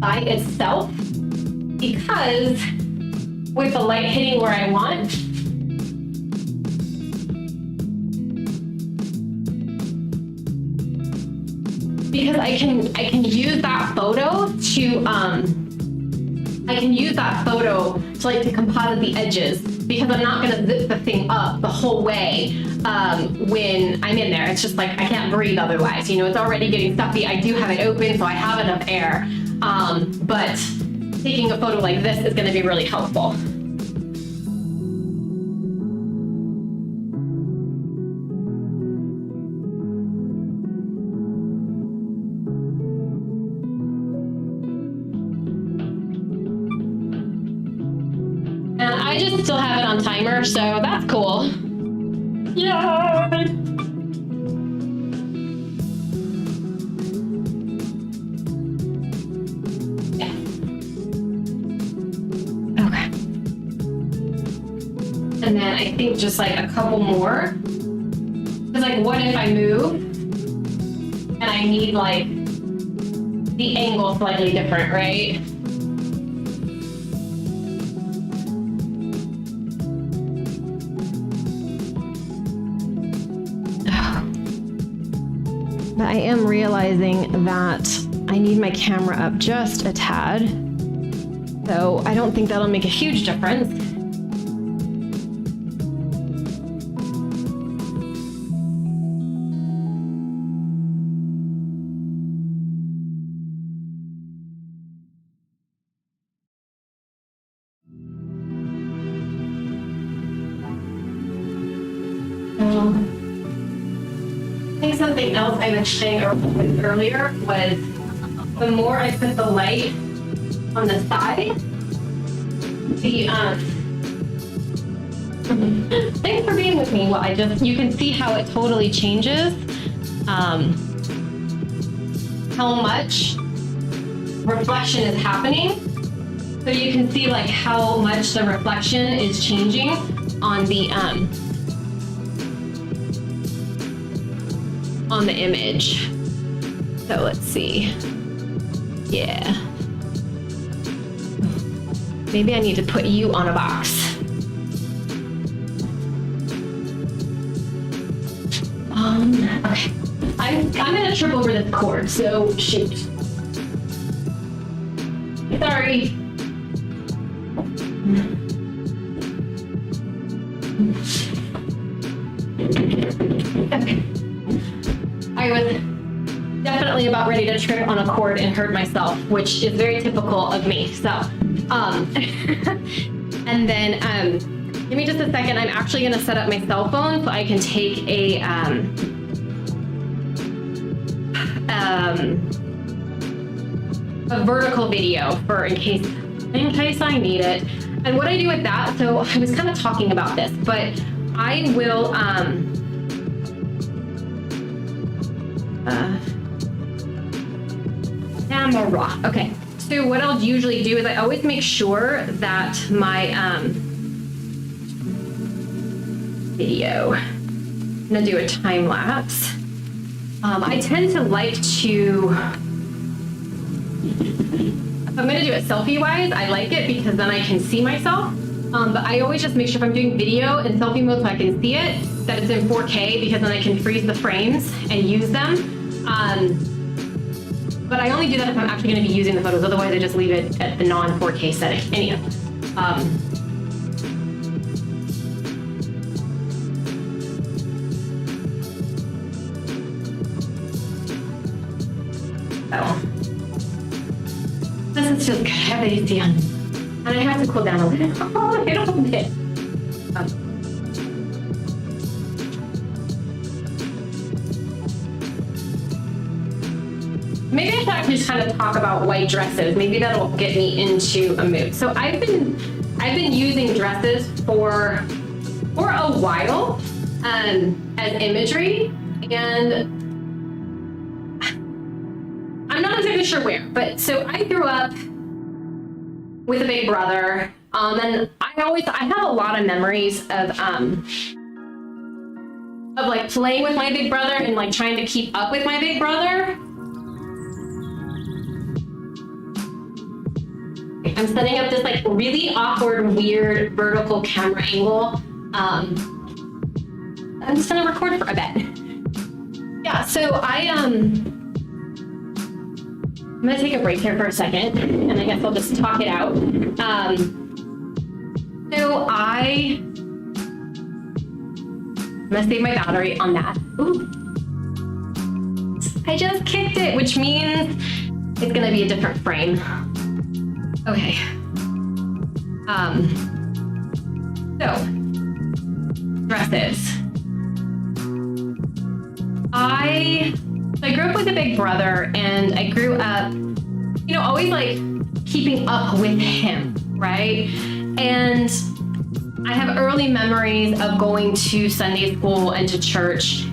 by itself, because with the light hitting where I want, because I can use that photo to like to composite the edges, because I'm not gonna zip the thing up the whole way when I'm in there. It's just like I can't breathe otherwise. You know, it's already getting stuffy. I do have it open, so I have enough air. But taking a photo like this is gonna be really helpful. I just still have it on timer, so that's cool. Yay! Yeah. Okay. And then I think just like a couple more. Because like, what if I move and I need like the angle slightly different, right? But I am realizing that I need my camera up just a tad. So I don't think that'll make a huge difference. I think something else I was saying earlier was the more I put the light on the side, the thanks for being with me. Well, you can see how it totally changes how much reflection is happening. So you can see like how much the reflection is changing on the image. So let's see. Yeah. Maybe I need to put you on a box. Okay. I'm gonna trip over this cord, so shoot. Sorry. Okay. I was definitely about ready to trip on a cord and hurt myself, which is very typical of me. So, and then, give me just a second. I'm actually gonna set up my cell phone so I can take a vertical video for in case I need it. And what I do with that, so I was kind of talking about this, but I will, camera. Okay, so what I'll usually do is I always make sure that my video, I'm gonna do a time lapse. I tend to like to, if I'm gonna do it selfie wise, I like it because then I can see myself. But I always just make sure if I'm doing video in selfie mode so I can see it, that it's in 4K, because then I can freeze the frames and use them. But I only do that if I'm actually going to be using the photos. Otherwise, I just leave it at the non-4K setting. Anyhow. So this is just good. I have AC on. And I have to cool down a little bit. Maybe I should actually just kind of talk about white dresses. Maybe that'll get me into a mood. So I've been using dresses for a while as imagery, and I'm not exactly sure where, but so I grew up with a big brother. And I have a lot of memories of like playing with my big brother and like trying to keep up with my big brother. I'm setting up this like really awkward, weird vertical camera angle. I'm just gonna record for a bit. Yeah, so I'm gonna take a break here for a second, and I guess I'll just talk it out. So I'm gonna save my battery on that. Ooh. I just kicked it, which means it's gonna be a different frame. Okay. So dresses. I grew up with a big brother, and I grew up, always like keeping up with him, right? And I have early memories of going to Sunday school and to church.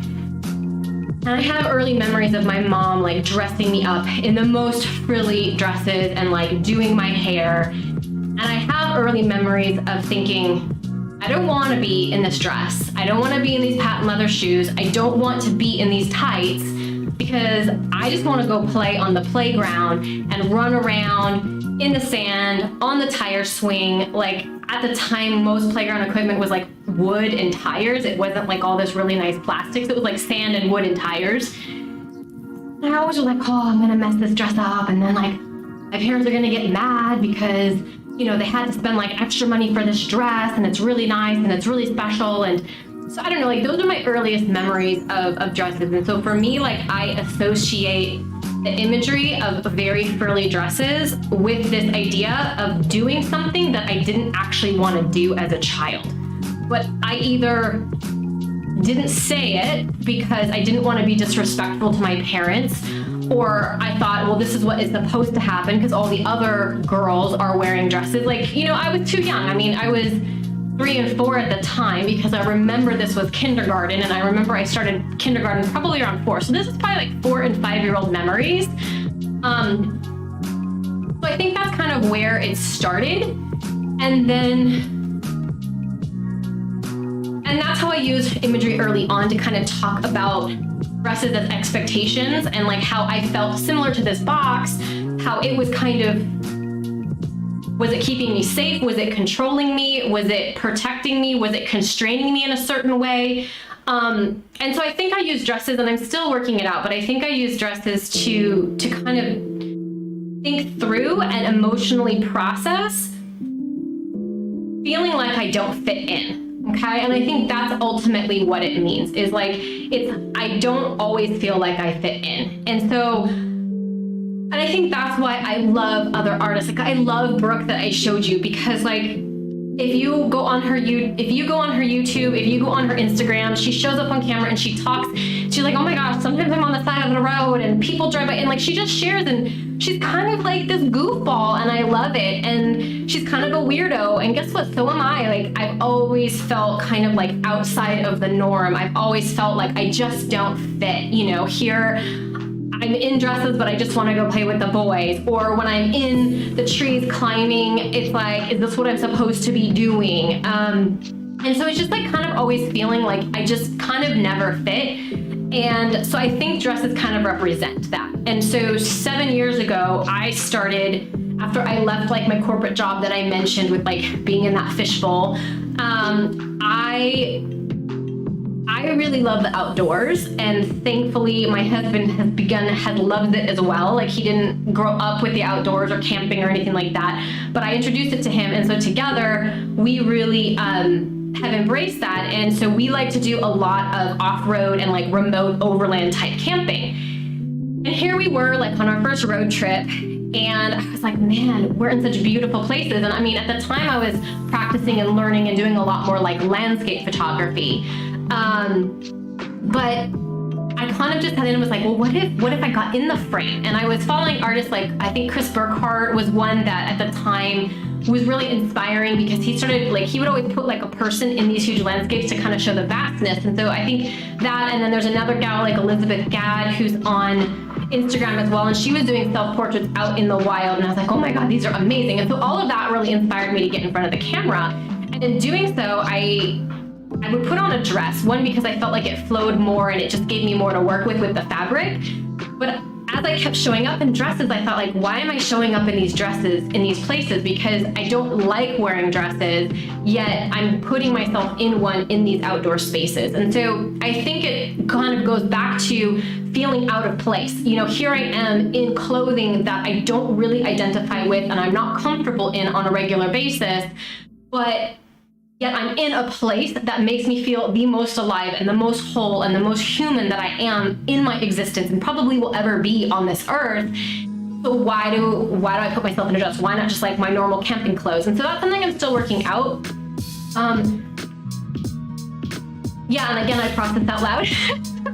And I have early memories of my mom like dressing me up in the most frilly dresses and like doing my hair. And I have early memories of thinking, I don't want to be in this dress. I don't want to be in these patent leather shoes. I don't want to be in these tights because I just want to go play on the playground and run around in the sand, on the tire swing. Like at the time, most playground equipment was like wood and tires. It wasn't like all this really nice plastics. It was like sand and wood and tires. And I always was like, oh, I'm gonna mess this dress up. And then like my parents are gonna get mad because they had to spend like extra money for this dress, and it's really nice and it's really special. And so I don't know, like those are my earliest memories of dresses. And so for me, like I associate the imagery of very frilly dresses with this idea of doing something that I didn't actually want to do as a child. But I either didn't say it because I didn't want to be disrespectful to my parents, or I thought, well, this is what is supposed to happen because all the other girls are wearing dresses. Like, I was too young. I mean, I was 3 and 4 at the time because I remember this was kindergarten, and I remember I started kindergarten probably around 4. So this is probably like 4 and 5-year-old memories. So I think that's kind of where it started. And that's how I used imagery early on to kind of talk about dresses as expectations and like how I felt similar to this box, how it was kind of, was it keeping me safe? Was it controlling me? Was it protecting me? Was it constraining me in a certain way? And so I think I use dresses, and I'm still working it out, but I think I use dresses to kind of think through and emotionally process feeling like I don't fit in. Okay, and I think that's ultimately what it means, is like, I don't always feel like I fit in. And I think that's why I love other artists. Like I love Brooke that I showed you, because like, if you go on her YouTube, if you go on her Instagram, she shows up on camera and she talks. She's like, oh my gosh, sometimes I'm on the side of the road and people drive by, and like she just shares, and she's kind of like this goofball, and I love it. And she's kind of a weirdo, and guess what? So am I. Like I've always felt kind of like outside of the norm. I've always felt like I just don't fit. Here I'm in dresses, but I just want to go play with the boys. Or when I'm in the trees climbing, it's like, is this what I'm supposed to be doing? And so it's just like kind of always feeling like I just kind of never fit. And so I think dresses kind of represent that. And so 7 years ago, I started, after I left like my corporate job that I mentioned with like being in that fishbowl, I really love the outdoors, and thankfully my husband has loved it as well. Like he didn't grow up with the outdoors or camping or anything like that, but I introduced it to him, and so together we really have embraced that. And so we like to do a lot of off-road and like remote overland type camping. And here we were like on our first road trip, and I was like, man, we're in such beautiful places. And I mean, at the time I was practicing and learning and doing a lot more like landscape photography. But I kind of just had in and was like, well, what if I got in the frame? And I was following artists like, I think Chris Burkhardt was one that at the time was really inspiring, because he started like, he would always put like a person in these huge landscapes to kind of show the vastness. And so I think that, and then there's another gal like Elizabeth Gadd who's on Instagram as well, and she was doing self-portraits out in the wild, and I was like, oh my God, these are amazing. And so all of that really inspired me to get in front of the camera. And in doing so, I would put on a dress, one, because I felt like it flowed more and it just gave me more to work with the fabric. But as I kept showing up in dresses, I thought, like, why am I showing up in these dresses in these places? Because I don't like wearing dresses, yet I'm putting myself in one in these outdoor spaces. And so I think it kind of goes back to feeling out of place. You know, here I am in clothing that I don't really identify with and I'm not comfortable in on a regular basis, but yet I'm in a place that makes me feel the most alive and the most whole and the most human that I am in my existence and probably will ever be on this earth. So why do I put myself in a dress? Why not just like my normal camping clothes? And so that's something I'm still working out. Yeah, and again, I process out loud.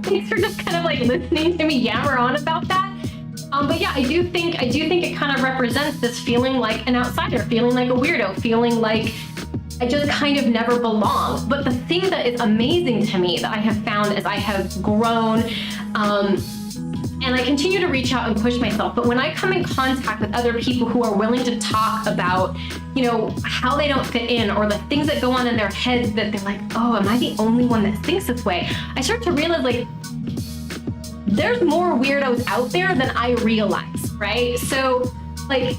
Thanks for just kind of like listening to me yammer on about that. But yeah, I do think it kind of represents this feeling like an outsider, feeling like a weirdo, feeling like I just kind of never belong. But the thing that is amazing to me that I have found as I have grown, and I continue to reach out and push myself, but when I come in contact with other people who are willing to talk about, you know, how they don't fit in or the things that go on in their heads that they're like, oh, am I the only one that thinks this way? I start to realize, like, there's more weirdos out there than I realize, right? So, like,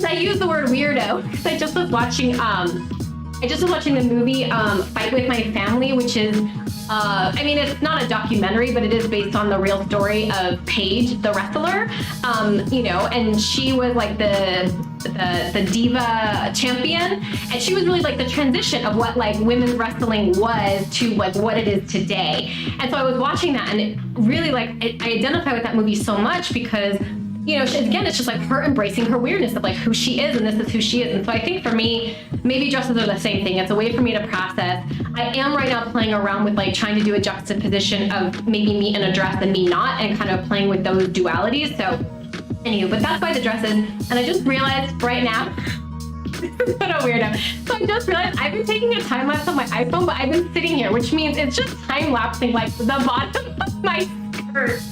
I use the word weirdo because I just was watching the movie Fight With My Family, which is, I mean, it's not a documentary, but it is based on the real story of Paige, the wrestler, you know, and she was like the diva champion, and she was really like the transition of what like women's wrestling was to like what it is today. And so I was watching that, and it really like, I identify with that movie so much because, you know, again, it's just like her embracing her weirdness of like who she is, and this is who she is. And so I think for me, maybe dresses are the same thing. It's a way for me to process. I am right now playing around with like trying to do a juxtaposition of maybe me in a dress and me not, and kind of playing with those dualities. So anywho, but that's why the dresses. And I just realized right now, what a weirdo. So I just realized I've been taking a time lapse on my iPhone, but I've been sitting here, which means it's just time lapsing like the bottom of my skirt.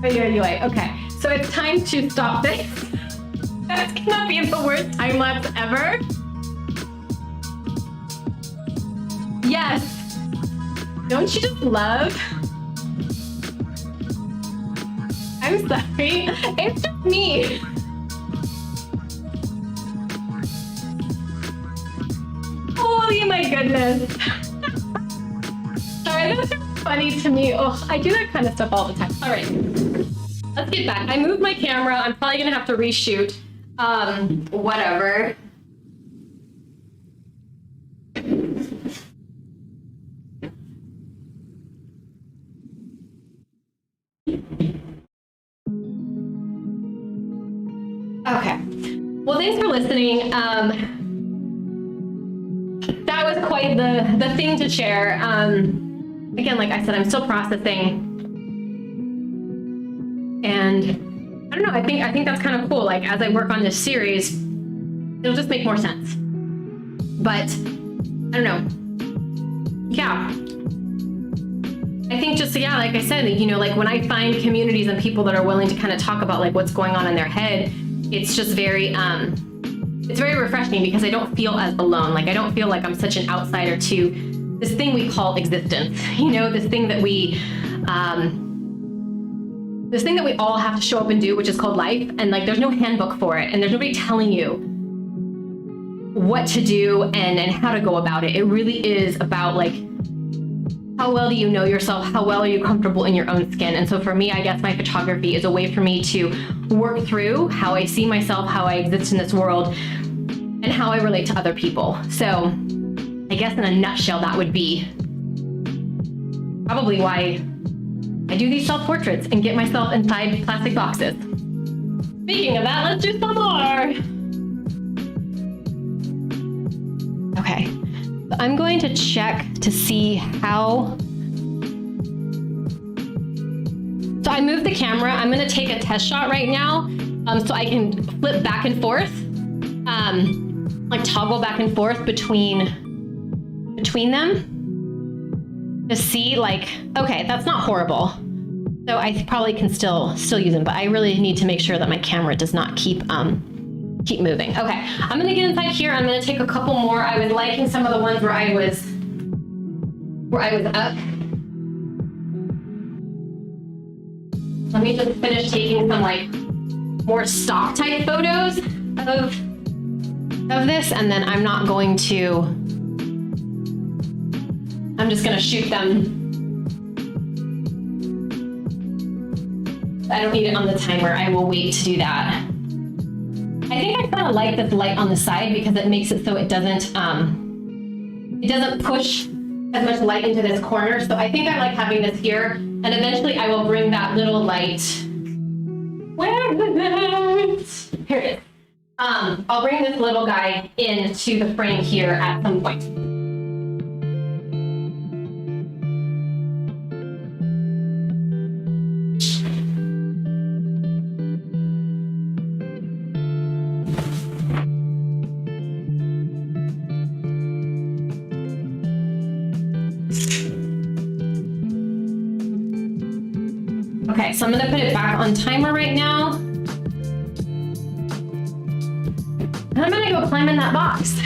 Anyway, okay. So it's time to stop this. That's gonna be the worst time lapse ever. Yes. Don't you just love? I'm sorry. It's just me. Holy my goodness. Sorry, those are funny to me. Oh, I do that kind of stuff all the time. All right. Let's get back. I moved my camera. I'm probably gonna have to reshoot. Whatever. Okay. Well, thanks for listening. That was quite the thing to share. Again, like I said, I'm still processing. And I don't know, I think that's kind of cool. Like as I work on this series, it'll just make more sense. But I don't know. Yeah. I think just, yeah, like I said, you know, like when I find communities and people that are willing to kind of talk about like what's going on in their head, it's just very, it's very refreshing because I don't feel as alone. Like I don't feel like I'm such an outsider to this thing we call existence, you know, this thing that we all have to show up and do, which is called life. And like, there's no handbook for it. And there's nobody telling you what to do and how to go about it. It really is about like, how well do you know yourself? How well are you comfortable in your own skin? And so for me, I guess my photography is a way for me to work through how I see myself, how I exist in this world, and how I relate to other people. So I guess in a nutshell, that would be probably why I do these self-portraits and get myself inside plastic boxes. Speaking of that, let's do some more. Okay, so I'm going to check to see how. So I moved the camera. I'm gonna take a test shot right now so I can flip back and forth, like toggle back and forth between them to see like, okay, that's not horrible. So I probably can still use them, but I really need to make sure that my camera does not keep moving. Okay, I'm gonna get inside here. I'm gonna take a couple more. I was liking some of the ones where I was up. Let me just finish taking some like more stock type photos of this, and then I'm just gonna shoot them. I don't need it on the timer. I will wait to do that. I think I kind of like this light on the side because it makes it so it doesn't push as much light into this corner. So I think I like having this here, and eventually I will bring that little light. Where is it? Here it is. I'll bring this little guy into the frame here at some point. Okay, so I'm gonna put it back on timer right now. And I'm gonna go climb in that box.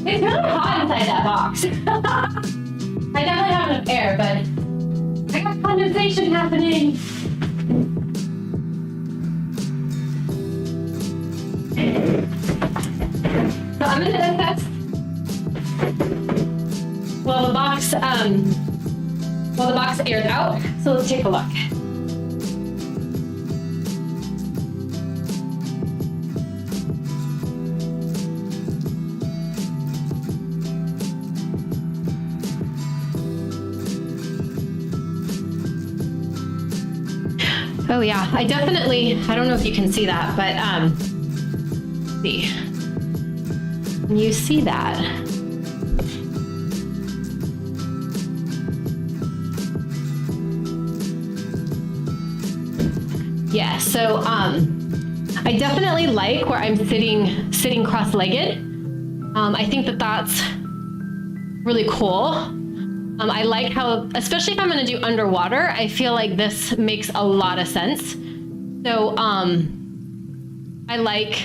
It's really hot inside that box. I definitely have enough air, but I got condensation happening. So I'm gonna test while the box airs out. So let's take a look. Oh yeah, I don't know if you can see that, but see. Can you see that? Yeah, so I definitely like where I'm sitting cross-legged. I think that that's really cool. I like how, especially if I'm gonna do underwater, I feel like this makes a lot of sense. So I like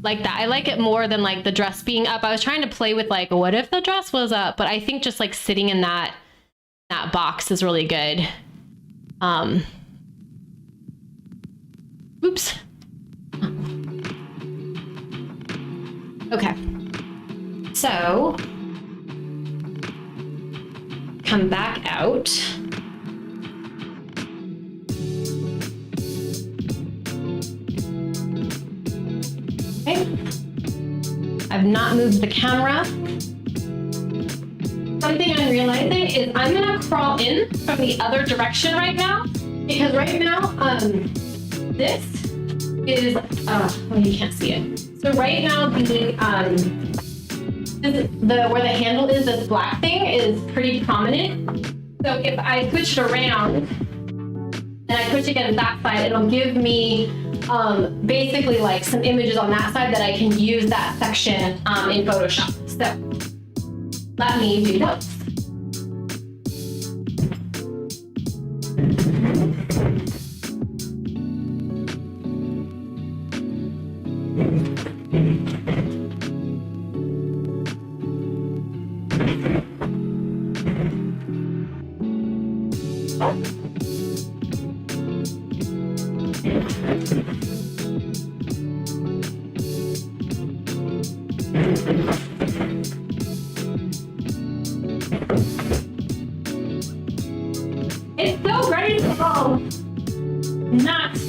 that. I like it more than like the dress being up. I was trying to play with like, what if the dress was up? But I think just like sitting in that box is really good. Oops. Okay. So come back out. Okay. I've not moved the camera. Something I'm realizing is I'm gonna crawl in from the other direction right now, because right now, this is, well, you can't see it. So right now, where the handle is, this black thing is pretty prominent. So if I switch it around and I push against that side, it'll give me basically like some images on that side that I can use that section in Photoshop. So let me do those. It's so ready to go. Nuts.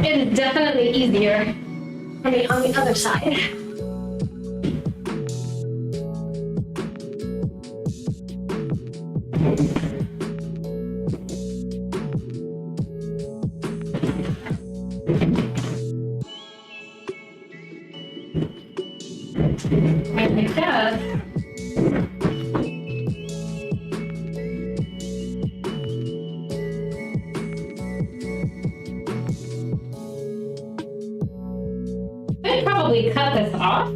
It is definitely easier for me on the other side. And like that. I'd probably cut this off.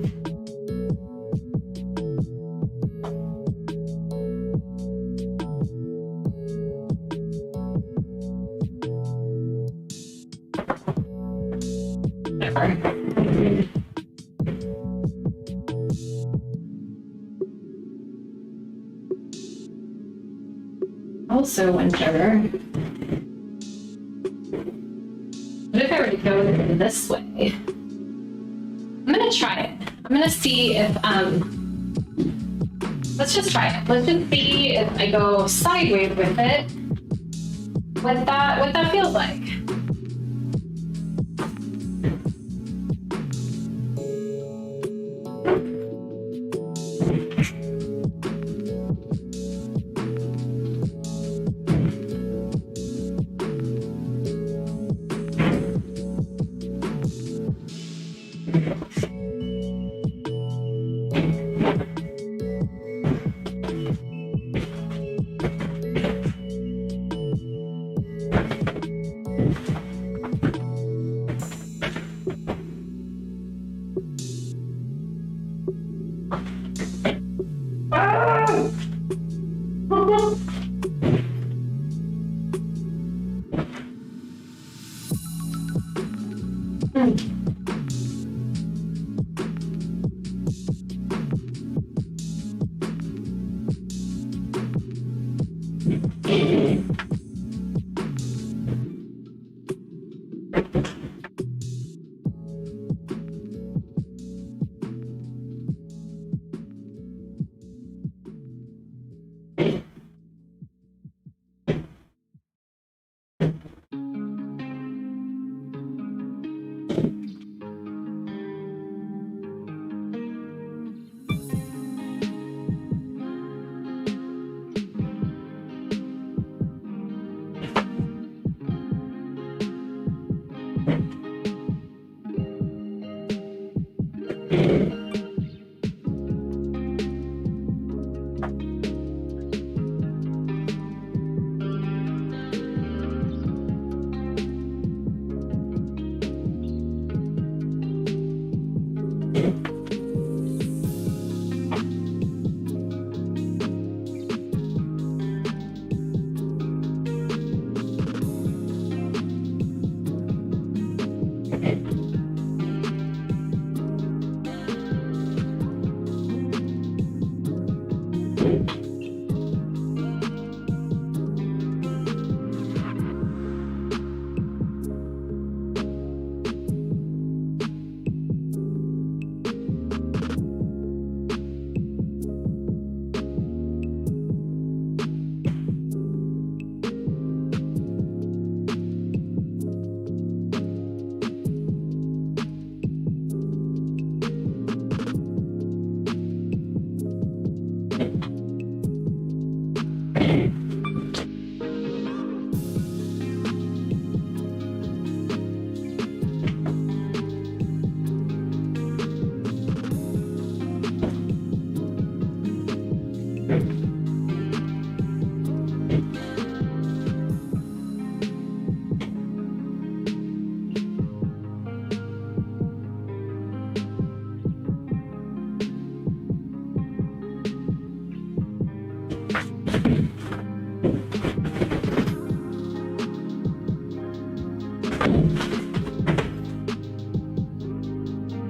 also wonder, what if I were to go this way? I'm gonna try it. I'm gonna see if, let's just try it. Let's just see if I go sideways with it, what that feels like.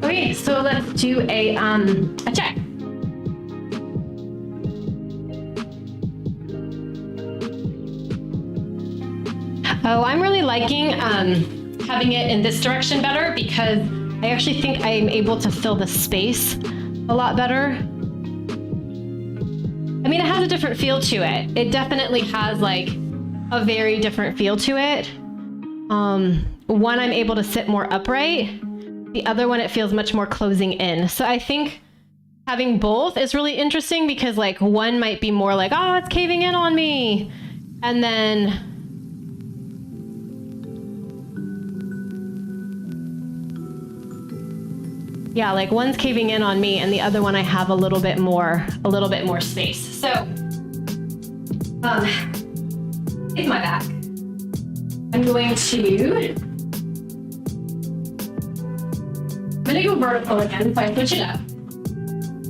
Okay, so let's do a check. Oh, I'm really liking having it in this direction better because I actually think I'm able to fill the space a lot better. I mean, it has a different feel to it. It definitely has like a very different feel to it. One, I'm able to sit more upright. The other one, it feels much more closing in. So I think having both is really interesting because like one might be more like, oh, it's caving in on me. And then yeah, like one's caving in on me and the other one I have a little bit more space. So, it's my back. I'm going to go vertical again, so I switch it up.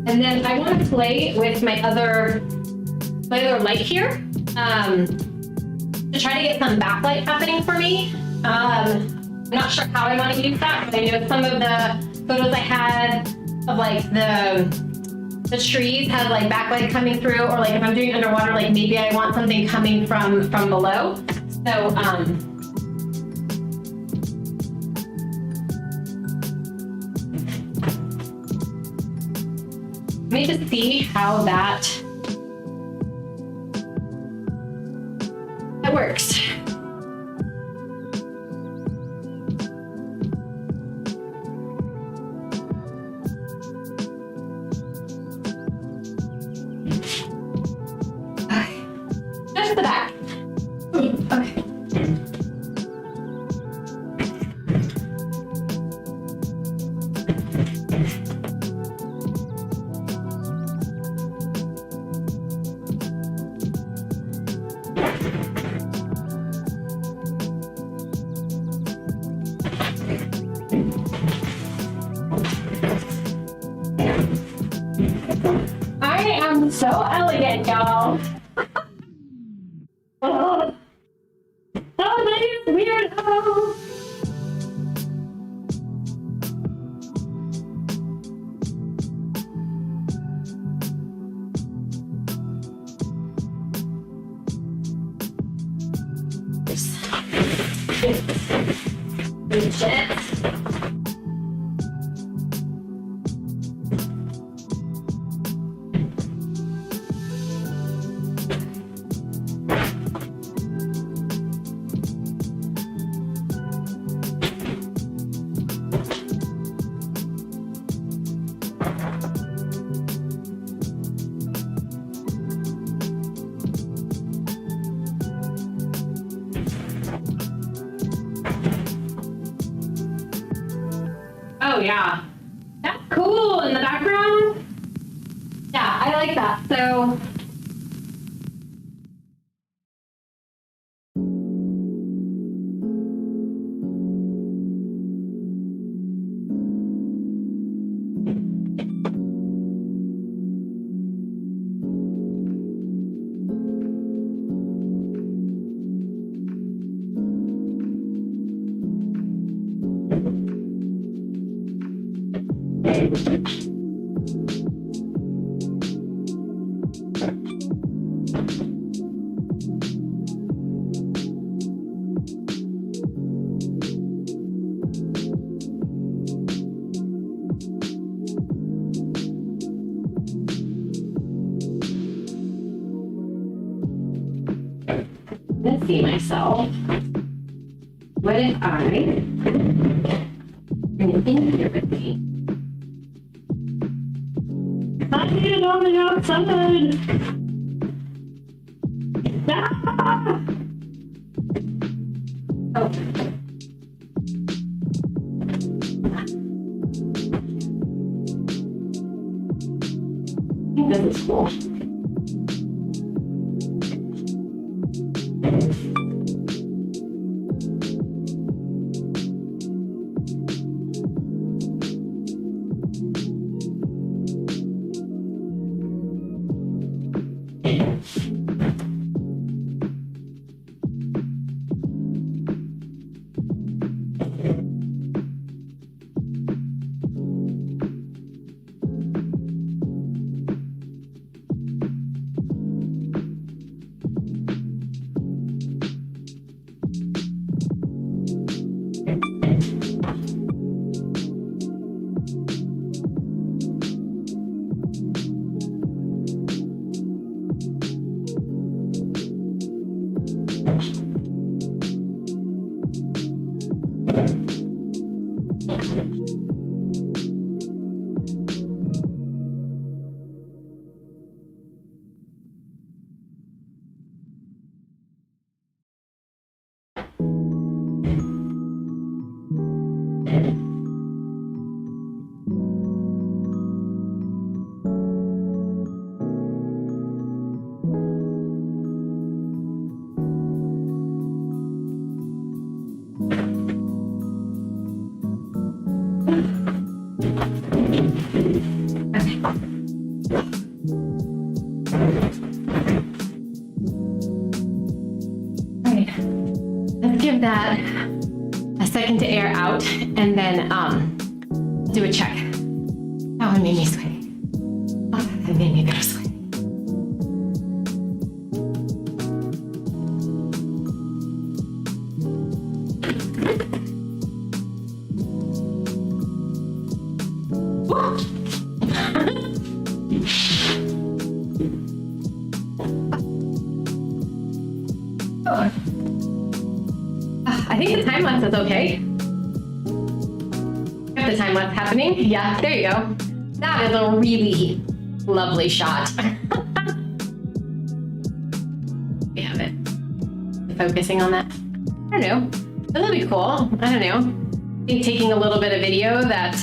And then I want to play with my other light here, to try to get some backlight happening for me. I'm not sure how I want to use that, but I know some of the photos I had of like the the trees have like backlight coming through, or like if I'm doing underwater, like maybe I want something coming from below. So let me just see how that works. Just the back. Okay. I am so elegant, y'all. Oh, that is weird. Oh. Shit. Oh yeah, that's cool in the background. Yeah, I like that. So let's see myself. What if I bring it in here with me? I need it on the outside. Ah! Oh. I think this is cool. Give that a second to air out and then do a check. That one made me sweaty. made me go sleep. I think the time lapse is okay. If the time lapse happening, yeah, there you go. That is a really lovely shot. We have it. Focusing on that. I don't know. That'll be cool. I don't know. I think taking a little bit of video that,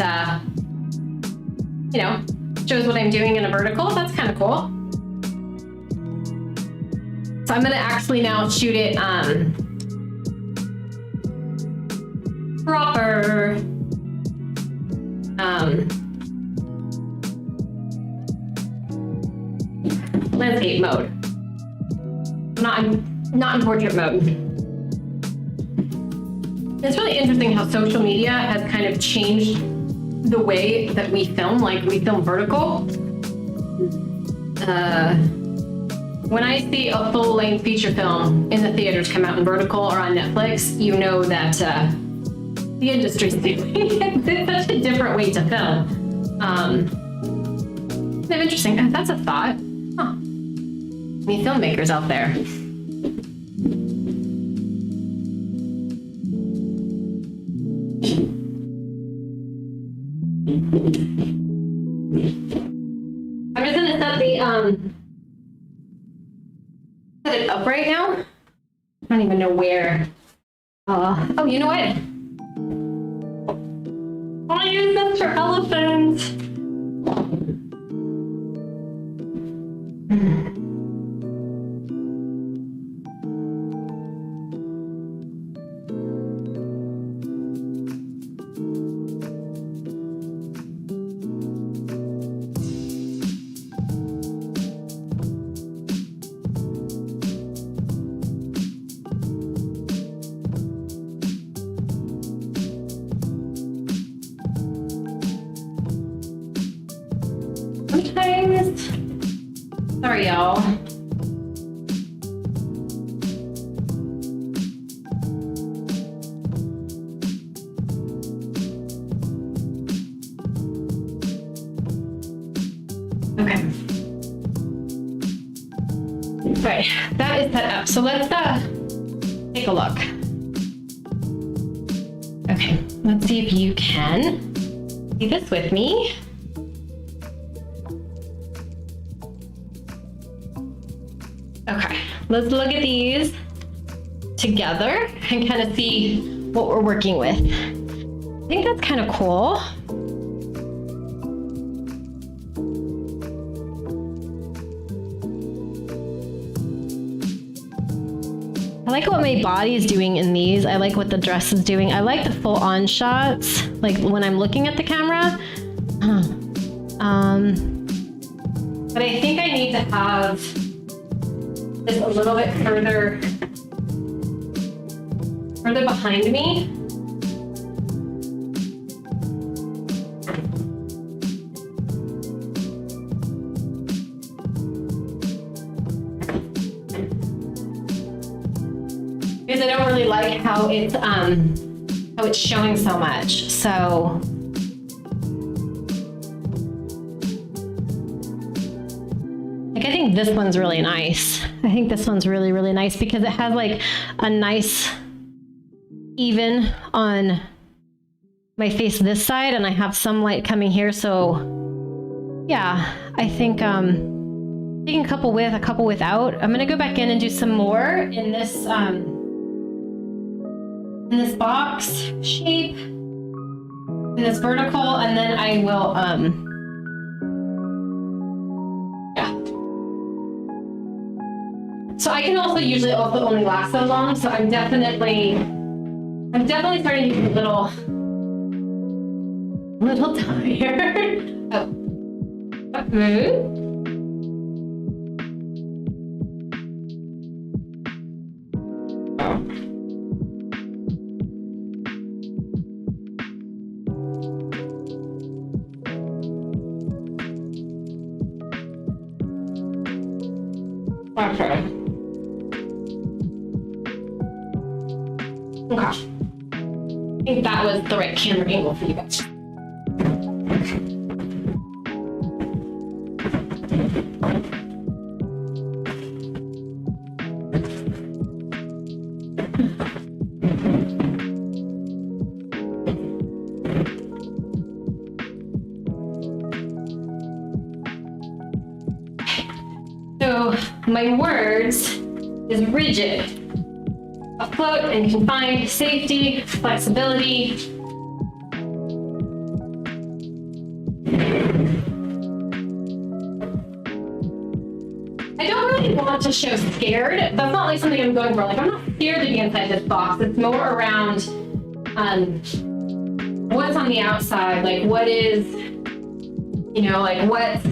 you know, shows what I'm doing in a vertical. That's kind of cool. So I'm gonna actually now shoot it proper landscape mode. Not in portrait mode. It's really interesting how social media has kind of changed the way that we film. Like, we film vertical. When I see a full-length feature film in the theaters come out in vertical or on Netflix, you know that the industry's doing it. It's such a different way to film. Kind of interesting. That's a thought. Huh. Any filmmakers out there? I'm just gonna set the set it up right now. I don't even know where. Oh, you know what? I'll use this for elephants. Sorry, y'all. Okay. Right, that is set up. So let's take a look. Okay, let's see if you can see this with me. Okay, let's look at these together and kind of see what we're working with. I think that's kind of cool. I like what my body is doing in these. I like what the dress is doing. I like the full on shots, like when I'm looking at the camera. But I think I need to have this a little bit further behind me. Because I don't really like how it's showing so much. So like, I think this one's really nice. I think this one's really, really nice because it has like a nice even on my face this side, and I have some light coming here. So yeah, I think taking a couple with, a couple without. I'm gonna go back in and do some more in this box shape, in this vertical, and then I will So I can also usually also only last so long, so I'm definitely starting to get a little tired. Oh. Okay. Okay. I think that was the right camera angle for you guys. So my words is rigid, afloat and confined, safety, flexibility. I don't really want to show scared. That's not like something I'm going for. Like, I'm not scared to be inside this box. It's more around what's on the outside, like what is, you know, like what's.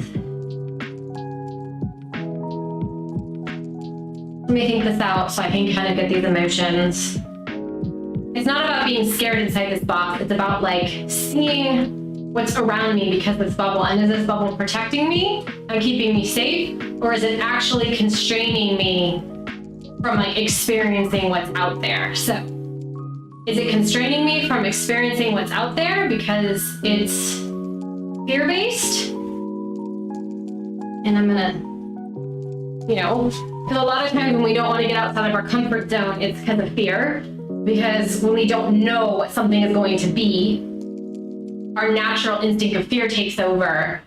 Let me think this out so I can kind of get these emotions. It's not about being scared inside this box. It's about like seeing what's around me because of this bubble. And is this bubble protecting me and keeping me safe? Or is it actually constraining me from like experiencing what's out there? So is it constraining me from experiencing what's out there because it's fear-based? And I'm gonna, you know, because a lot of times when we don't want to get outside of our comfort zone, it's because of fear. Because when we don't know what something is going to be, our natural instinct of fear takes over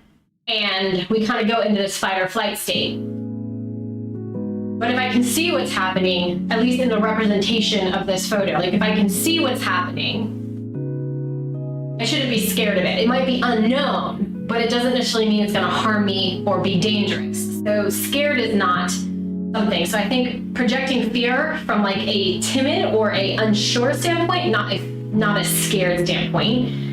and we kind of go into this fight or flight state. But if I can see what's happening, at least in the representation of this photo, like if I can see what's happening, I shouldn't be scared of it. It might be unknown, but it doesn't necessarily mean it's going to harm me or be dangerous. So scared is not something. So I think projecting fear from like a timid or a unsure standpoint, not a scared standpoint.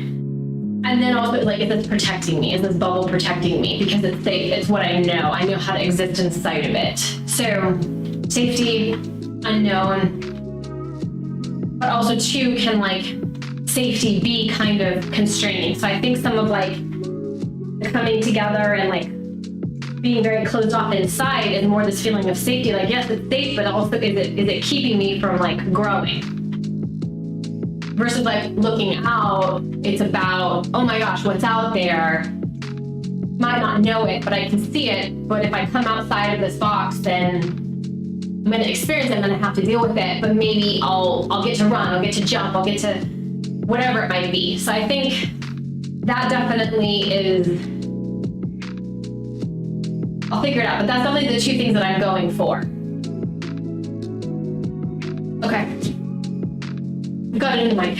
And then also like, is this protecting me? Is this bubble protecting me? Because it's safe, it's what I know. I know how to exist inside of it. So safety, unknown, but also too can like safety be kind of constraining. So I think some of like the coming together and like being very closed off inside is more this feeling of safety. Like, yes, it's safe, but also is it keeping me from like growing? Versus like looking out, it's about, oh my gosh, what's out there? Might not know it, but I can see it. But if I come outside of this box, then I'm gonna experience it, I'm gonna have to deal with it, but maybe I'll get to run, I'll get to jump, I'll get to whatever it might be. So I think that definitely is, I'll figure it out, but that's definitely the two things that I'm going for. Okay. Got it in the mic.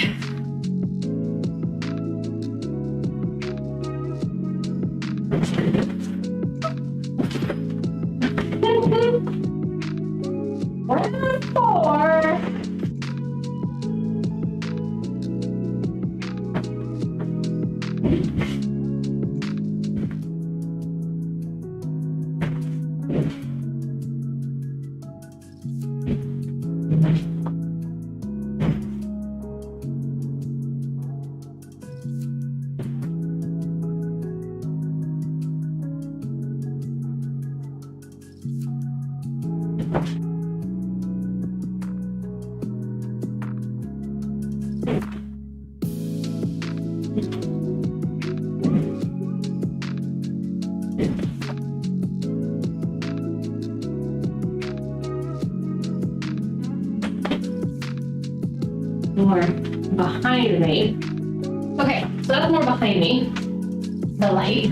More behind me. Okay, so that's more behind me, the light.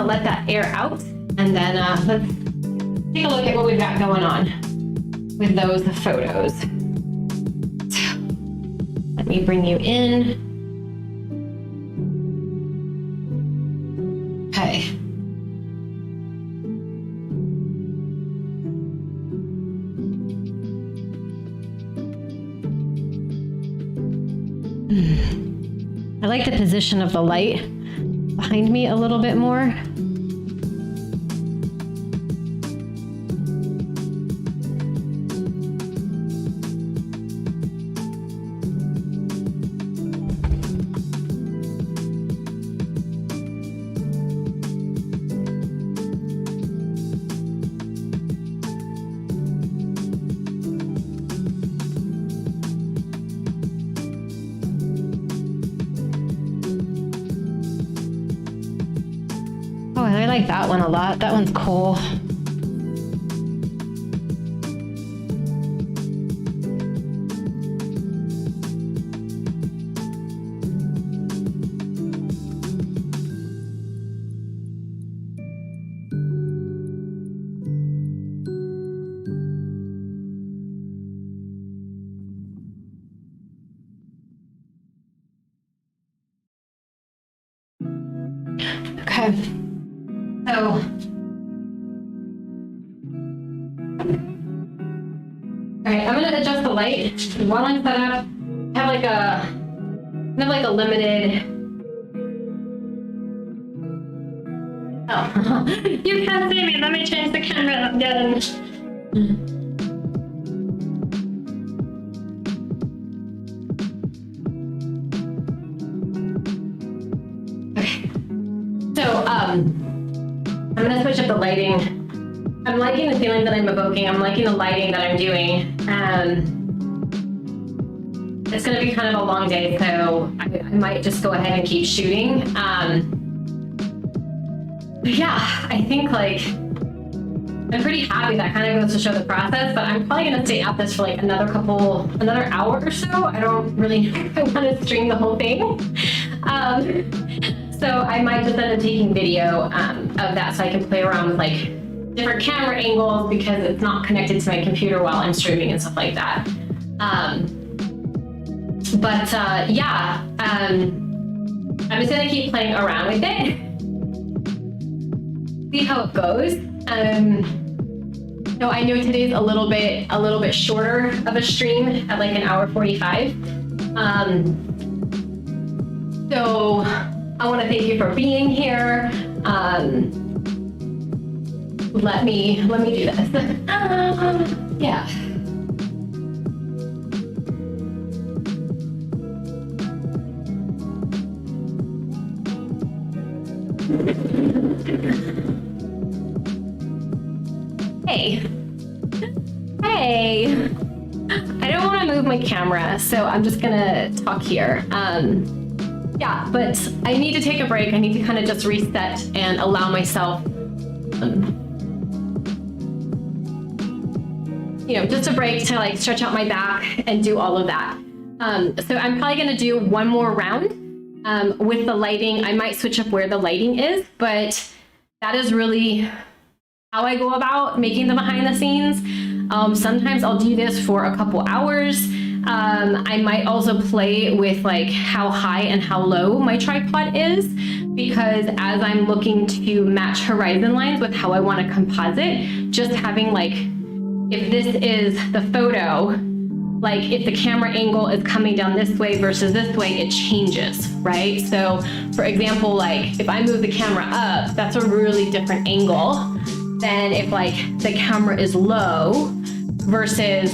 gonna let that air out, and then let's take a look at what we've got going on with those photos. So, let me bring you in. Okay. I like the position of the light behind me a little bit more. Oh, I like that one a lot. That one's cool. Okay. So, all right, I'm gonna adjust the light. While I'm set up, I have like a limited. Oh, you can't see me. Let me change the camera again. Okay. So, I'm gonna switch up the lighting. I'm liking the feeling that I'm evoking. I'm liking the lighting that I'm doing. It's gonna be kind of a long day, so I might just go ahead and keep shooting. But yeah, I think like, I'm pretty happy. That kind of goes to show the process, but I'm probably gonna stay at this for like another hour or so. I don't really want to stream the whole thing. So I might just end up taking video of that so I can play around with like different camera angles because it's not connected to my computer while I'm streaming and stuff like that. Yeah, I'm just gonna keep playing around with it. See how it goes. So I know today's a little bit shorter of a stream at like an hour 45. So I want to thank you for being here. Let me do this. Yeah. Hey. I don't want to move my camera, so I'm just gonna talk here. Yeah, but I need to take a break. I need to kind of just reset and allow myself, just a break to like stretch out my back and do all of that. So I'm probably gonna do one more round with the lighting. I might switch up where the lighting is, but that is really how I go about making the behind the scenes. Sometimes I'll do this for a couple hours. I might also play with like how high and how low my tripod is, because as I'm looking to match horizon lines with how I want to composite, just having like, if this is the photo, like if the camera angle is coming down this way versus this way, it changes, right? So for example, like if I move the camera up, that's a really different angle than if like the camera is low versus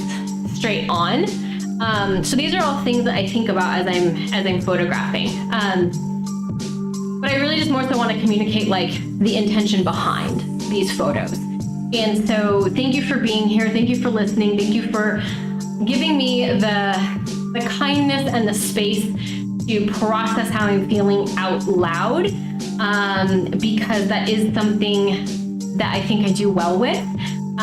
straight on. So these are all things that I think about as I'm photographing. But I really just more so want to communicate like the intention behind these photos. And so thank you for being here. Thank you for listening. Thank you for giving me the kindness and the space to process how I'm feeling out loud, because that is something that I think I do well with.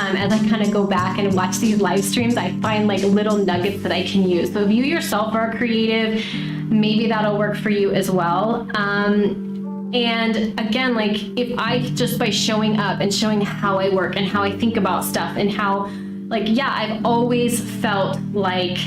As I kind of go back and watch these live streams, I find like little nuggets that I can use. So if you yourself are creative, maybe that'll work for you as well. And again, like if I just by showing up and showing how I work and how I think about stuff and how, like, yeah, I've always felt like,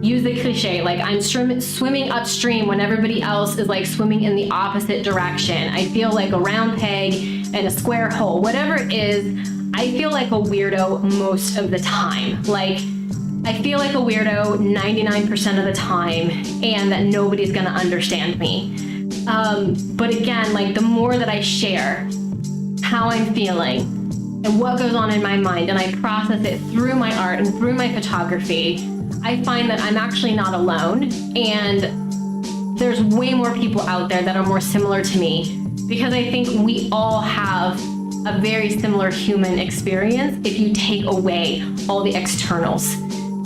use the cliche, like I'm swimming upstream when everybody else is like swimming in the opposite direction. I feel like a round peg in a square hole, whatever it is. I feel like a weirdo most of the time. Like I feel like a weirdo 99% of the time, and that nobody's gonna understand me. But again, like the more that I share how I'm feeling and what goes on in my mind, and I process it through my art and through my photography, I find that I'm actually not alone, and there's way more people out there that are more similar to me, because I think we all have a very similar human experience if you take away all the externals.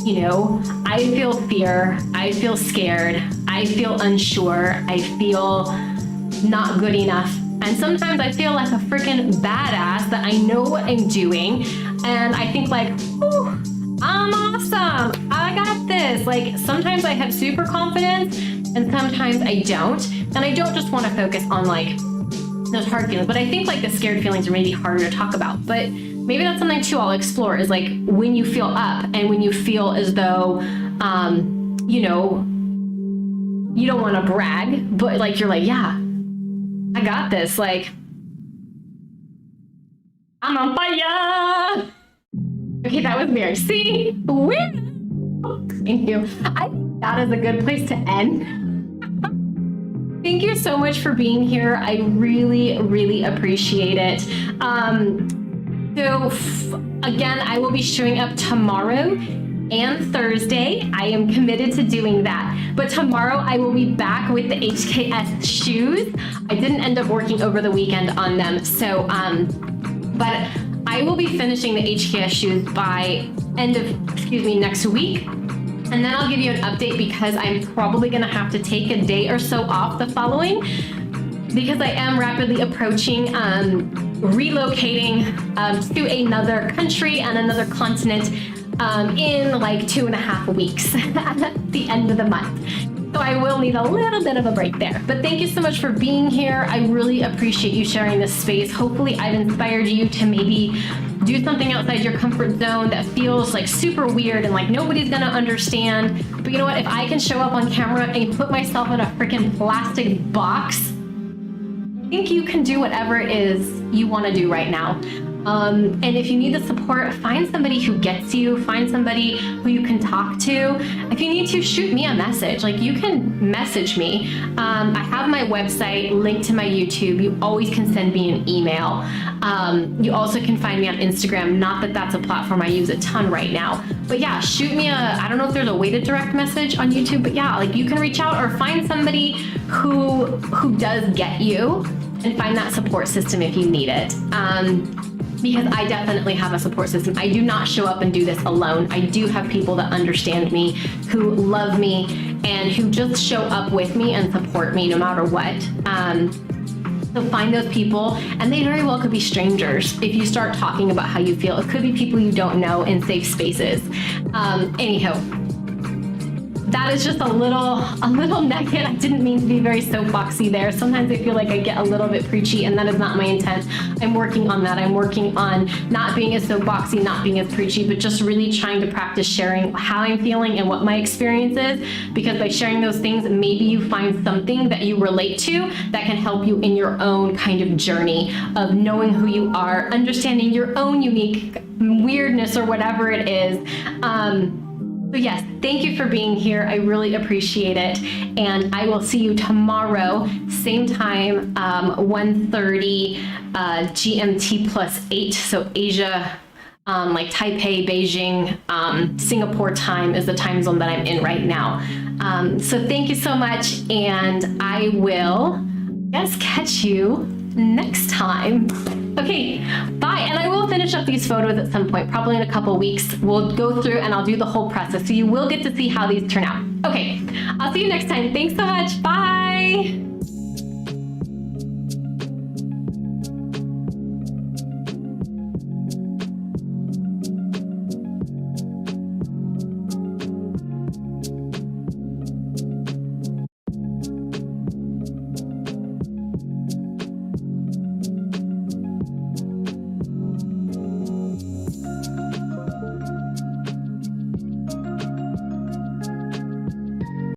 You know, I feel fear, I feel scared, I feel unsure, I feel not good enough. And sometimes I feel like a freaking badass that I know what I'm doing. And I think like, ooh, I'm awesome, I got this. Like sometimes I have super confidence and sometimes I don't. And I don't just want to focus on like those hard feelings, but I think like the scared feelings are maybe harder to talk about. But maybe that's something too I'll explore, is like when you feel up and when you feel as though, you know, you don't want to brag, but like you're like, yeah, I got this. Like, I'm on fire. Okay, that was weird. See? Weird. Thank you. I think that is a good place to end. Thank you so much for being here. I really, really appreciate it. Again, I will be showing up tomorrow and Thursday. I am committed to doing that. But tomorrow I will be back with the HKS shoes. I didn't end up working over the weekend on them. So, but I will be finishing the HKS shoes by next week. And then I'll give you an update, because I'm probably gonna have to take a day or so off the following, because I am rapidly approaching relocating to another country and another continent in like 2.5 weeks at the end of the month. So I will need a little bit of a break there. But thank you so much for being here. I really appreciate you sharing this space. Hopefully I've inspired you to maybe do something outside your comfort zone that feels like super weird and like nobody's gonna understand. But you know what? If I can show up on camera and put myself in a freaking plastic box, I think you can do whatever it is you want to do right now. And if you need the support, find somebody who gets you, find somebody who you can talk to. If you need to, shoot me a message. Like, you can message me. I have my website linked to my YouTube. You always can send me an email. You also can find me on Instagram. Not that that's a platform I use a ton right now. But yeah, shoot me I don't know if there's a way to direct message on YouTube, but yeah, like you can reach out or find somebody who does get you, and find that support system if you need it. Because I definitely have a support system. I do not show up and do this alone. I do have people that understand me, who love me, and who just show up with me and support me no matter what. So find those people, and they very well could be strangers. If you start talking about how you feel, it could be people you don't know in safe spaces. Anyhow, that is just a little nugget. I didn't mean to be very soapboxy there. Sometimes I feel like I get a little bit preachy, and that is not my intent. I'm working on that. I'm working on not being as soapboxy, not being as preachy, but just really trying to practice sharing how I'm feeling and what my experience is, because by sharing those things, maybe you find something that you relate to that can help you in your own kind of journey of knowing who you are, understanding your own unique weirdness or whatever it is. So yes, thank you for being here. I really appreciate it. And I will see you tomorrow, same time, 1:30 GMT +8. So Asia, like Taipei, Beijing, Singapore time is the time zone that I'm in right now. So thank you so much. And I will, catch you next time. Okay, bye. And I will finish up these photos at some point, probably in a couple weeks. We'll go through and I'll do the whole process. So you will get to see how these turn out. Okay, I'll see you next time. Thanks so much. Bye.